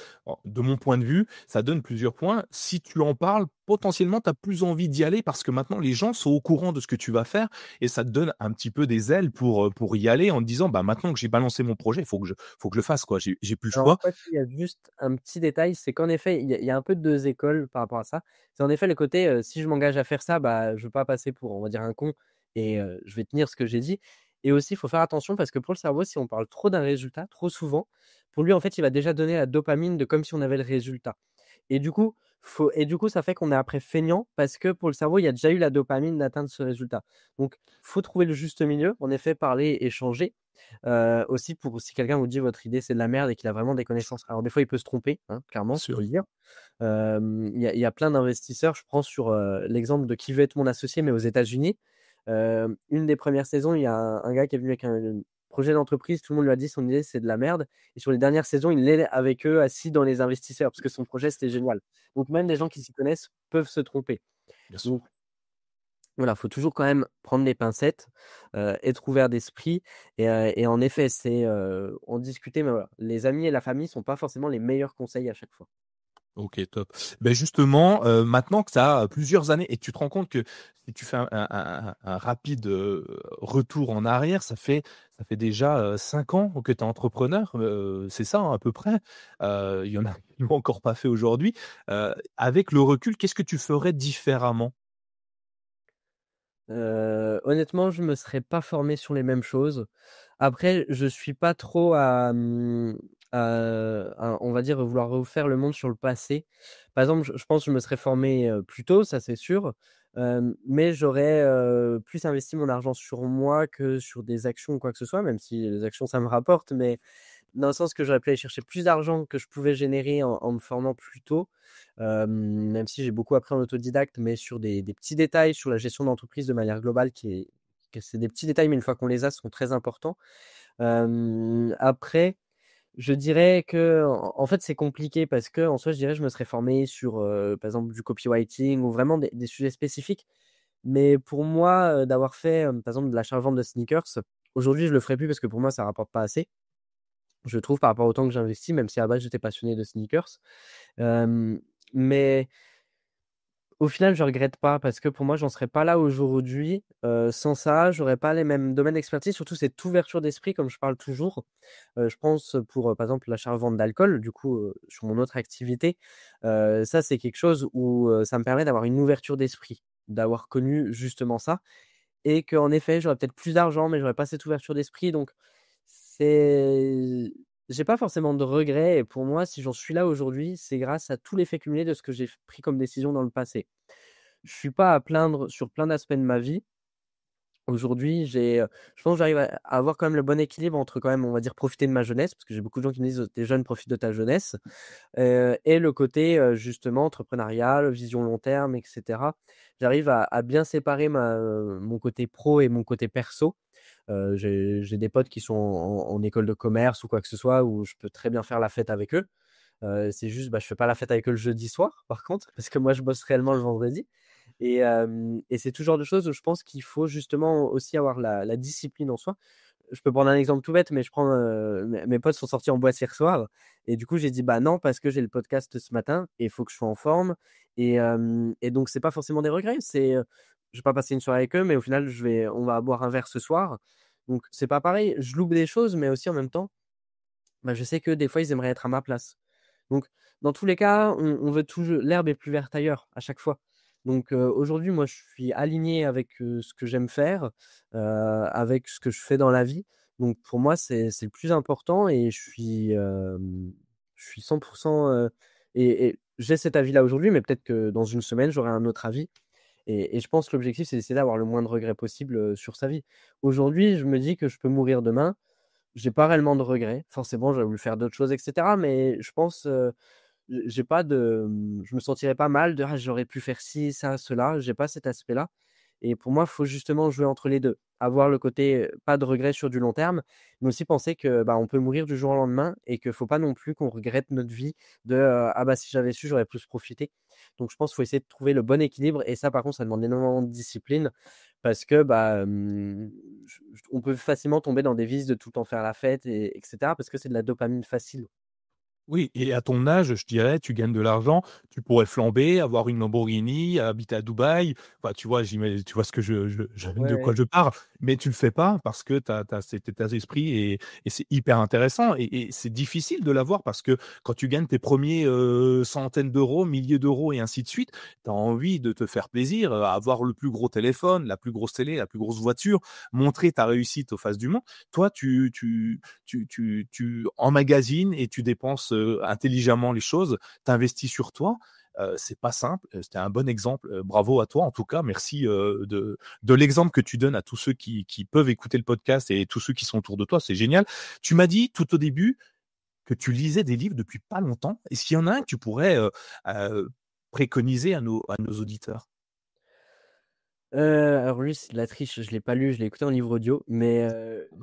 de mon point de vue, ça donne plusieurs points. Si tu en parles, potentiellement, tu as plus envie d'y aller parce que maintenant les gens sont au courant de ce que tu vas faire et ça te donne un petit peu des ailes pour y aller en te disant: «Bah, maintenant que j'ai balancé mon projet, il faut que je le fasse, quoi. J'ai plus le Alors en choix». fait, il y a juste un petit détail, c'est qu'en effet, il y a un peu 2 écoles par rapport à ça. C'est en effet le côté, si je m'engage à faire ça, bah, je veux pas passer pour, on va dire, un con et je vais tenir ce que j'ai dit et aussi, il faut faire attention parce que pour le cerveau, si on parle trop d'un résultat, trop souvent, pour lui, en fait, il va déjà donner la dopamine de comme si on avait le résultat et du coup, ça fait qu'on est après feignant parce que pour le cerveau, il y a déjà eu la dopamine d'atteindre ce résultat. Donc faut trouver le juste milieu, en effet, parler, échanger. Aussi pour si quelqu'un vous dit: «Votre idée, c'est de la merde» et qu'il a vraiment des connaissances. Alors des fois, il peut se tromper, hein, Bien clairement, faut sûr. le dire. Il y a plein d'investisseurs, je prends sur, l'exemple de Qui veut être mon associé, mais aux États-Unis. Une des premières saisons, il y a un gars qui est venu avec un projet d'entreprise, tout le monde lui a dit: «Son idée, c'est de la merde» et sur les dernières saisons, il est avec eux, assis dans les investisseurs parce que son projet, c'était génial. Donc même des gens qui s'y connaissent peuvent se tromper. Bien sûr. Donc voilà, faut toujours quand même prendre les pincettes, être ouvert d'esprit et en effet, c'est, en discuter, mais voilà, les amis et la famille sont pas forcément les meilleurs conseils à chaque fois. OK, top. Ben justement, maintenant que tu as plusieurs années et tu te rends compte que si tu fais un rapide, retour en arrière, ça fait déjà, 5 ans que tu es entrepreneur, c'est ça, hein, à peu près? Il y en a qui l'ont encore pas fait aujourd'hui. Avec le recul, qu'est-ce que tu ferais différemment? Honnêtement, je me serais pas formé sur les mêmes choses. Après, je suis pas trop à on va dire, vouloir refaire le monde sur le passé. Par exemple, je pense que je me serais formé, plus tôt, ça c'est sûr, mais j'aurais, plus investi mon argent sur moi que sur des actions ou quoi que ce soit, même si les actions ça me rapporte, mais dans le sens que j'aurais pu aller chercher plus d'argent que je pouvais générer en me formant plus tôt. Même si j'ai beaucoup appris en autodidacte, mais sur des petits détails sur la gestion d'entreprise de manière globale que c'est des petits détails, mais une fois qu'on les a, sont très importants. Après, je dirais qu'en fait, c'est compliqué parce qu'en soi, je dirais, je me serais formé sur, par exemple, du copywriting ou vraiment des sujets spécifiques. Mais pour moi, d'avoir fait, par exemple, de l'achat-revente de sneakers, aujourd'hui, je le ferai plus parce que pour moi, ça rapporte pas assez. Je trouve par rapport au temps que j'investis, même si à la base j'étais passionné de sneakers. Hem, mais au final, je regrette pas parce que pour moi, j'en serais pas là aujourd'hui. Sans ça, j'aurais pas les mêmes domaines d'expertise, surtout cette ouverture d'esprit comme je parle toujours. Je pense pour, par exemple, l'achat-revente d'alcool, du coup, sur mon autre activité, ça c'est quelque chose où, ça me permet d'avoir une ouverture d'esprit, d'avoir connu justement ça et qu'en effet, j'aurais peut-être plus d'argent, mais j'aurais pas cette ouverture d'esprit donc c'est j'ai pas forcément de regrets et pour moi, si j'en suis là aujourd'hui, c'est grâce à tous les faits cumulés de ce que j'ai pris comme décision dans le passé. Je suis pas à plaindre sur plein d'aspects de ma vie. Aujourd'hui, je pense que j'arrive à avoir quand même le bon équilibre entre quand même, on va dire, profiter de ma jeunesse, parce que j'ai beaucoup de gens qui me disent: «Tu es jeune, profite de ta jeunesse», et le côté, justement entrepreneurial, vision long terme et cetera. J'arrive à bien séparer mon côté pro et mon côté perso. J'ai des potes qui sont en école de commerce ou quoi que ce soit, où je peux très bien faire la fête avec eux. C'est juste, bah, je fais pas la fête avec eux le jeudi soir, par contre, parce que moi, je bosse réellement le vendredi. Et c'est tout genre de choses où je pense qu'il faut justement aussi avoir la discipline en soi. Je peux prendre un exemple tout bête, mais mes potes sont sortis en boîte hier soir et du coup, j'ai dit: «Bah non, parce que j'ai le podcast ce matin et il faut que je sois en forme» et donc c'est pas forcément des regrets, je vais pas passer une soirée avec eux, mais au final, on va boire un verre ce soir, donc c'est pas pareil. Je loupe des choses, mais aussi en même temps, bah, je sais que des fois, ils aimeraient être à ma place. Donc, dans tous les cas, on veut toujours l'herbe est plus verte ailleurs, à chaque fois. Donc, aujourd'hui, moi, je suis aligné avec, ce que j'aime faire, avec ce que je fais dans la vie. Donc pour moi, c'est le plus important et je suis 100 et j'ai cet avis-là aujourd'hui, mais peut-être que dans une semaine, j'aurai un autre avis et je pense que l'objectif, c'est d'essayer d'avoir le moins de regrets possible, sur sa vie. Aujourd'hui, je me dis que je peux mourir demain. J'ai pas réellement de regrets. Forcément, j'aurais voulu faire d'autres choses et cetera, mais je pense, j'ai pas je me sentirais pas mal de: «Ah, j'aurais pu faire ci, ça, cela». J'ai pas cet aspect-là et pour moi, il faut justement jouer entre les 2. Avoir le côté, pas de regrets sur du long terme, mais aussi penser que, bah, on peut mourir du jour au lendemain et qu'il faut pas non plus qu'on regrette notre vie «Ah bah, si j'avais su, j'aurais plus profité». Donc je pense qu'il faut essayer de trouver le bon équilibre et ça, par contre, ça demande énormément de discipline parce que, bah, on peut facilement tomber dans des vices de tout le temps faire la fête et cetera parce que c'est de la dopamine facile. Oui et à ton âge, je dirais, tu gagnes de l'argent, tu pourrais flamber, avoir une Lamborghini, habiter à Dubaï. Enfin, tu vois, tu vois ce que Ouais, de quoi ouais. je parle, mais tu le fais pas parce que tu as cet état d'esprit et c'est hyper intéressant et c'est difficile de l'avoir parce que quand tu gagnes tes premiers centaines d'euros, milliers d'euros et ainsi de suite, tu as envie de te faire plaisir, avoir le plus gros téléphone, la plus grosse télé, la plus grosse voiture, montrer ta réussite aux faces du monde. Toi, tu emmagasines et tu dépenses, intelligemment les choses, tu investis sur toi. C'est pas simple, c'était un bon exemple, bravo à toi en tout cas, merci, de l'exemple que tu donnes à tous ceux qui peuvent écouter le podcast et tous ceux qui sont autour de toi, c'est génial. Tu m'as dit tout au début que tu lisais des livres depuis pas longtemps. Est-ce qu'il y en a un que tu pourrais, préconiser à nos auditeurs? Alors lui, c'est de la triche, je l'ai pas lu, je l'ai écouté en livre audio, mais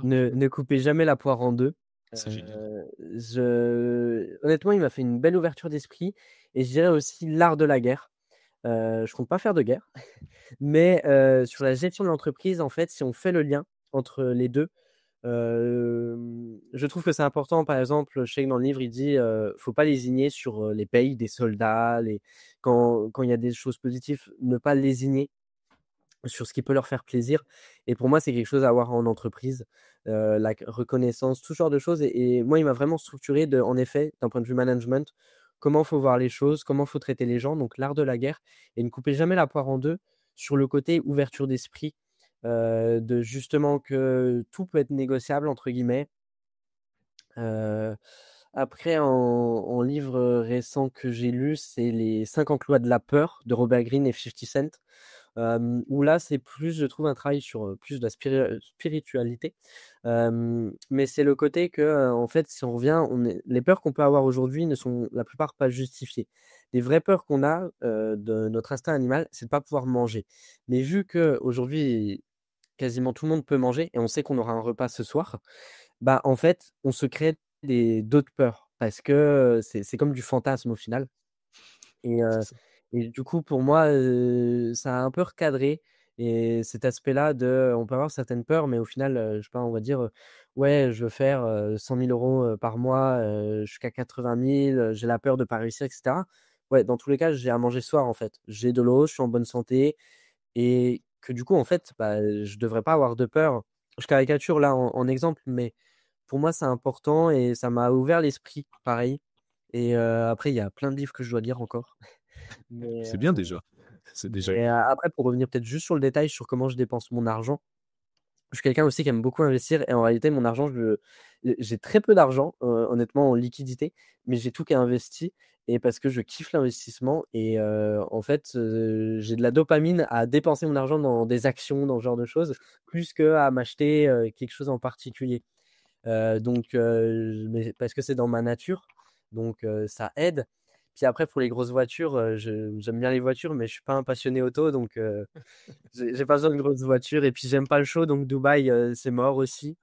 ne coupez jamais la poire en 2. C'est génial. Je honnêtement, il m'a fait une belle ouverture d'esprit et je dirais aussi L'art de la guerre. Je compte pas faire de guerre, mais sur la gestion de l'entreprise, en fait, si on fait le lien entre les 2, je trouve que c'est important. Par exemple, je sais que dans le livre, il dit, faut pas lésigner sur, les payes des soldats, quand il y a des choses positives, ne pas lésigner sur ce qui peut leur faire plaisir et pour moi, c'est quelque chose à avoir en entreprise, la reconnaissance, tout ce genre de choses et moi, il m'a vraiment structuré en effet, d'un point de vue management, comment faut voir les choses, comment faut traiter les gens, donc l'art de la guerre et ne couper jamais la poire en 2 sur le côté ouverture d'esprit, de justement que tout peut être «négociable» entre guillemets. Heu, Après en livre, récent que j'ai lu, c'est Les 50 lois de la peur de Robert Greene et 50 Cent. Où là, c'est plus, je trouve, un travail sur, plus de la spiritualité. Mais c'est le côté que, en fait, si on revient, les peurs qu'on peut avoir aujourd'hui ne sont la plupart pas justifiées. Les vraies peurs qu'on a, de notre instinct animal, c'est de pas pouvoir manger. Mais vu qu'aujourd'hui, quasiment tout le monde peut manger et on sait qu'on aura un repas ce soir, bah, en fait, on se crée d'autres peurs parce que, c'est comme du fantasme au final. Et C'est heu ça. et du coup, pour moi, ça a un peu recadré et cet aspect-là on peut avoir certaines peurs, mais au final, je sais pas, on va dire, «Ouais, je veux faire, 100 000 € par mois, jusqu'à 80 000, j'ai la peur de pas réussir» et cetera. Ouais, dans tous les cas, j'ai à manger ce soir, en fait. J'ai de l'eau, je suis en bonne santé et que du coup, en fait, bah, je devrais pas avoir de peur. Je caricature là en exemple, mais pour moi, c'est important et ça m'a ouvert l'esprit, pareil et après il y a plein de livres que je dois lire encore. Mais, C'est bien déjà. C'est déjà après pour revenir peut-être juste sur le détail sur comment je dépense mon argent, je suis quelqu'un aussi qui aime beaucoup investir et en réalité mon argent j'ai très peu d'argent, honnêtement en liquidité, mais j'ai tout qui est investi et parce que je kiffe l'investissement et en fait, j'ai de la dopamine à dépenser mon argent dans des actions, dans ce genre de choses, plus qu'à m'acheter, quelque chose en particulier. Donc mais parce que c'est dans ma nature, donc ça aide. Puis après pour les grosses voitures, j'aime bien les voitures, mais je suis pas un passionné auto, donc j'ai pas besoin de grosses voitures et puis j'aime pas le chaud, donc Dubaï, c'est mort aussi.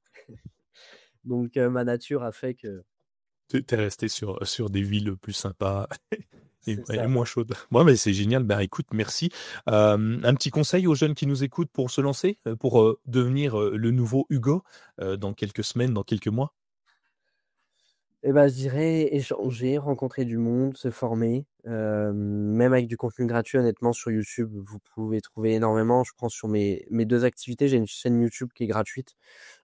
Donc ma nature a fait que tu es resté sur des villes plus sympas. Et C'est et ça. moins chaude. Ouais, mais c'est génial. Ben, écoute, merci. Un petit conseil aux jeunes qui nous écoutent pour se lancer, pour, devenir, le nouveau Hugo, dans quelques semaines, dans quelques mois? Et bah, je dirais échanger, rencontrer du monde, se former, même avec du contenu gratuit honnêtement sur YouTube, vous pouvez trouver énormément. Je prends sur mes 2 activités, j'ai une chaîne YouTube qui est gratuite.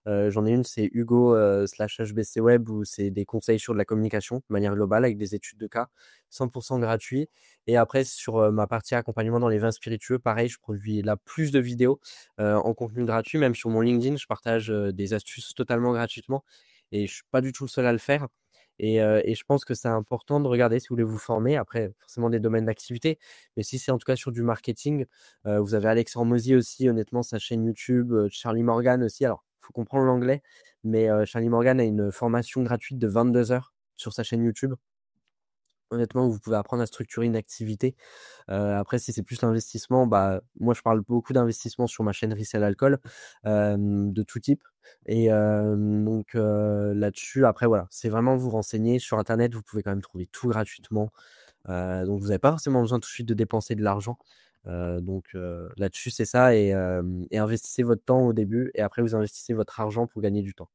J'en ai une, c'est Hugo, /HBC Web où c'est des conseils sur de la communication de manière globale avec des études de cas, 100 gratuit. Et après sur, ma partie accompagnement dans les vins spiritueux, pareil, je produis là plus de vidéos, en contenu gratuit. Même sur mon LinkedIn, je partage, des astuces totalement gratuitement et je suis pas du tout le seul à le faire. Et je pense que c'est important de regarder si vous voulez vous former. Après, forcément des domaines d'activité, mais si c'est en tout cas sur du marketing, vous avez Alex Hormozy aussi, honnêtement, sa chaîne YouTube, Charlie Morgan aussi. Alors, il faut comprendre l'anglais, mais Charlie Morgan a une formation gratuite de 22 heures sur sa chaîne YouTube. Honnêtement, vous pouvez apprendre à structurer une activité. Après, si c'est plus l'investissement, bah, moi, je parle beaucoup d'investissement sur ma chaîne Resell Alcool, de tout type. Et donc là-dessus, après, voilà, c'est vraiment vous renseigner. Sur internet, vous pouvez quand même trouver tout gratuitement. Donc vous n'avez pas forcément besoin tout de suite de dépenser de l'argent. Donc là-dessus, c'est ça et investissez votre temps au début et après vous investissez votre argent pour gagner du temps.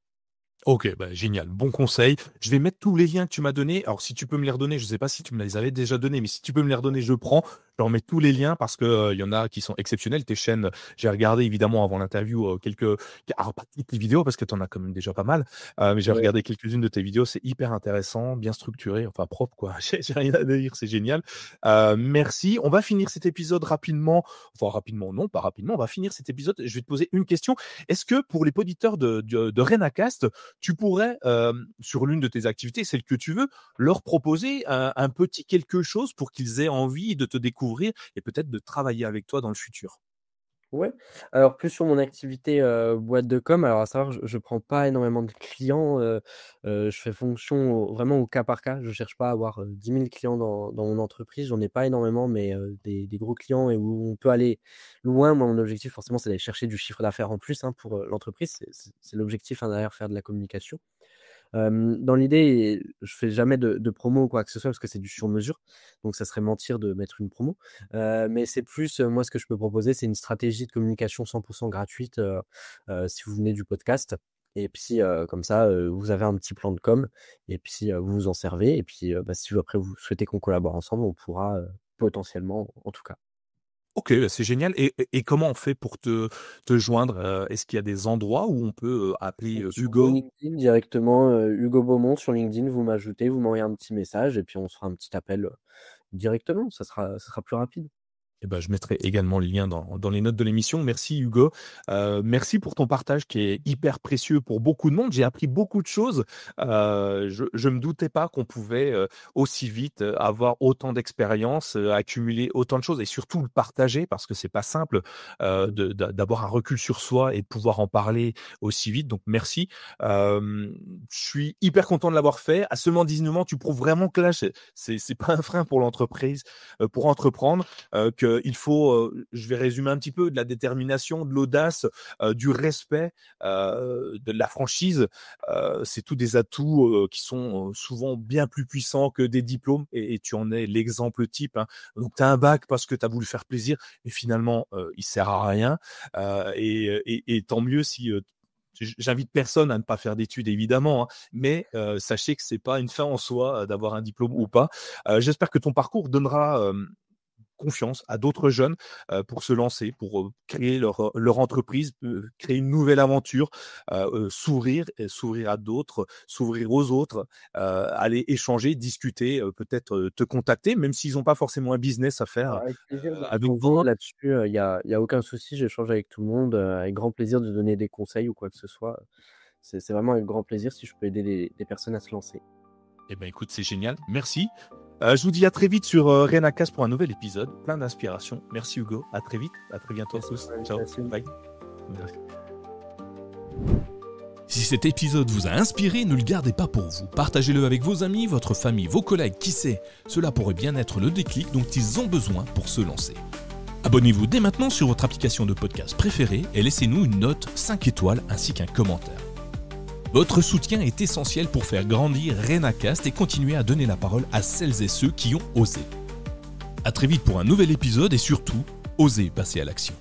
OK, bah, génial, bon conseil. Je vais mettre tous les liens que tu m'as donnés. Alors si tu peux me les redonner, je sais pas si tu me les avais déjà donnés, mais si tu peux me les redonner, je prends. Je leur mets tous les liens parce que, il y en a qui sont exceptionnels. Tes chaînes, j'ai regardé évidemment avant l'interview, quelques alors pas toutes les vidéos parce que tu en as quand même déjà pas mal, mais j'ai Ouais. regardé quelques-unes de tes vidéos. C'est hyper intéressant, bien structuré, enfin propre quoi. J'ai rien à dire, c'est génial. Merci. On va finir cet épisode rapidement, enfin rapidement non, pas rapidement. On va finir cet épisode. Je vais te poser une question. Est-ce que pour les auditeurs de Renacast, tu pourrais, sur l'une de tes activités, celle que tu veux, leur proposer un petit quelque chose pour qu'ils aient envie de te découvrir et peut-être de travailler avec toi dans le futur? Ouais, alors plus sur mon activité, boîte de com, alors à savoir je prends pas énormément de clients, je fais fonction vraiment au cas par cas. Je cherche pas à avoir, 10 000 clients dans mon entreprise. J'en ai pas énormément, mais des gros clients et où on peut aller loin. Moi, mon objectif forcément, c'est d'aller chercher du chiffre d'affaires en plus, hein, pour, l'entreprise. C'est l'objectif, hein, derrière faire de la communication. Dans l'idée, je fais jamais de promo ou quoi que ce soit parce que c'est du sur mesure, donc ça serait mentir de mettre une promo. Mais c'est plus, moi ce que je peux proposer, c'est une stratégie de communication 100 gratuite, si vous venez du podcast et puis, comme ça, vous avez un petit plan de com et puis, vous vous en servez et puis, bah, si après vous souhaitez qu'on collabore ensemble, on pourra, potentiellement en tout cas. OK, bah, c'est génial et comment on fait pour te joindre? Est-ce qu'il y a des endroits où on peut, appeler, Donc sur mon Hugo? LinkedIn directement, Hugo Beaumont sur LinkedIn, vous m'ajoutez, vous m'envoyez un petit message et puis on se fera un petit appel, directement, ça sera plus rapide. Eh ben, je mettrai également le lien dans les notes de l'émission. Merci Hugo. Merci pour ton partage qui est hyper précieux pour beaucoup de monde. J'ai appris beaucoup de choses. Je me doutais pas qu'on pouvait aussi vite avoir autant d'expérience, accumuler autant de choses et surtout le partager parce que c'est pas simple d'avoir un recul sur soi et de pouvoir en parler aussi vite. Donc merci. Je suis hyper content de l'avoir fait. À seulement 19 ans, tu prouves vraiment que là, c'est pas un frein pour l'entreprise, pour entreprendre. Qu'il faut, je vais résumer un petit peu, de la détermination, de l'audace, du respect, de la franchise. C'est tous des atouts qui sont souvent bien plus puissants que des diplômes et tu en es l'exemple type, hein. Donc tu as un bac parce que tu as voulu faire plaisir et finalement, il sert à rien, et tant mieux si, j'invite personne à ne pas faire d'études évidemment, hein, mais sachez que c'est pas une fin en soi, d'avoir un diplôme ou pas. J'espère que ton parcours donnera, confiance à d'autres jeunes pour se lancer, pour créer leur entreprise, créer une nouvelle aventure, s'ouvrir à d'autres, s'ouvrir aux autres, aller échanger, discuter, peut-être te contacter, même s'ils n'ont pas forcément un business à faire Avec plaisir de avec changer toi. là-dessus, il y a aucun souci, j'échange avec tout le monde, avec grand plaisir de donner des conseils ou quoi que ce soit. C'est vraiment avec grand plaisir si je peux aider des personnes à se lancer. Eh ben écoute, c'est génial, merci. Je vous dis à très vite sur Renacast pour un nouvel épisode, plein d'inspiration. Merci Hugo, à très vite, à très bientôt à Merci tous. pour Ciao, l'invitation. bye. Merci. Si cet épisode vous a inspiré, ne le gardez pas pour vous. Partagez-le avec vos amis, votre famille, vos collègues, qui sait. Cela pourrait bien être le déclic dont ils ont besoin pour se lancer. Abonnez-vous dès maintenant sur votre application de podcast préférée et laissez-nous une note 5 étoiles ainsi qu'un commentaire. Votre soutien est essentiel pour faire grandir Renacast et continuer à donner la parole à celles et ceux qui ont osé. À très vite pour un nouvel épisode et surtout, osez passer à l'action.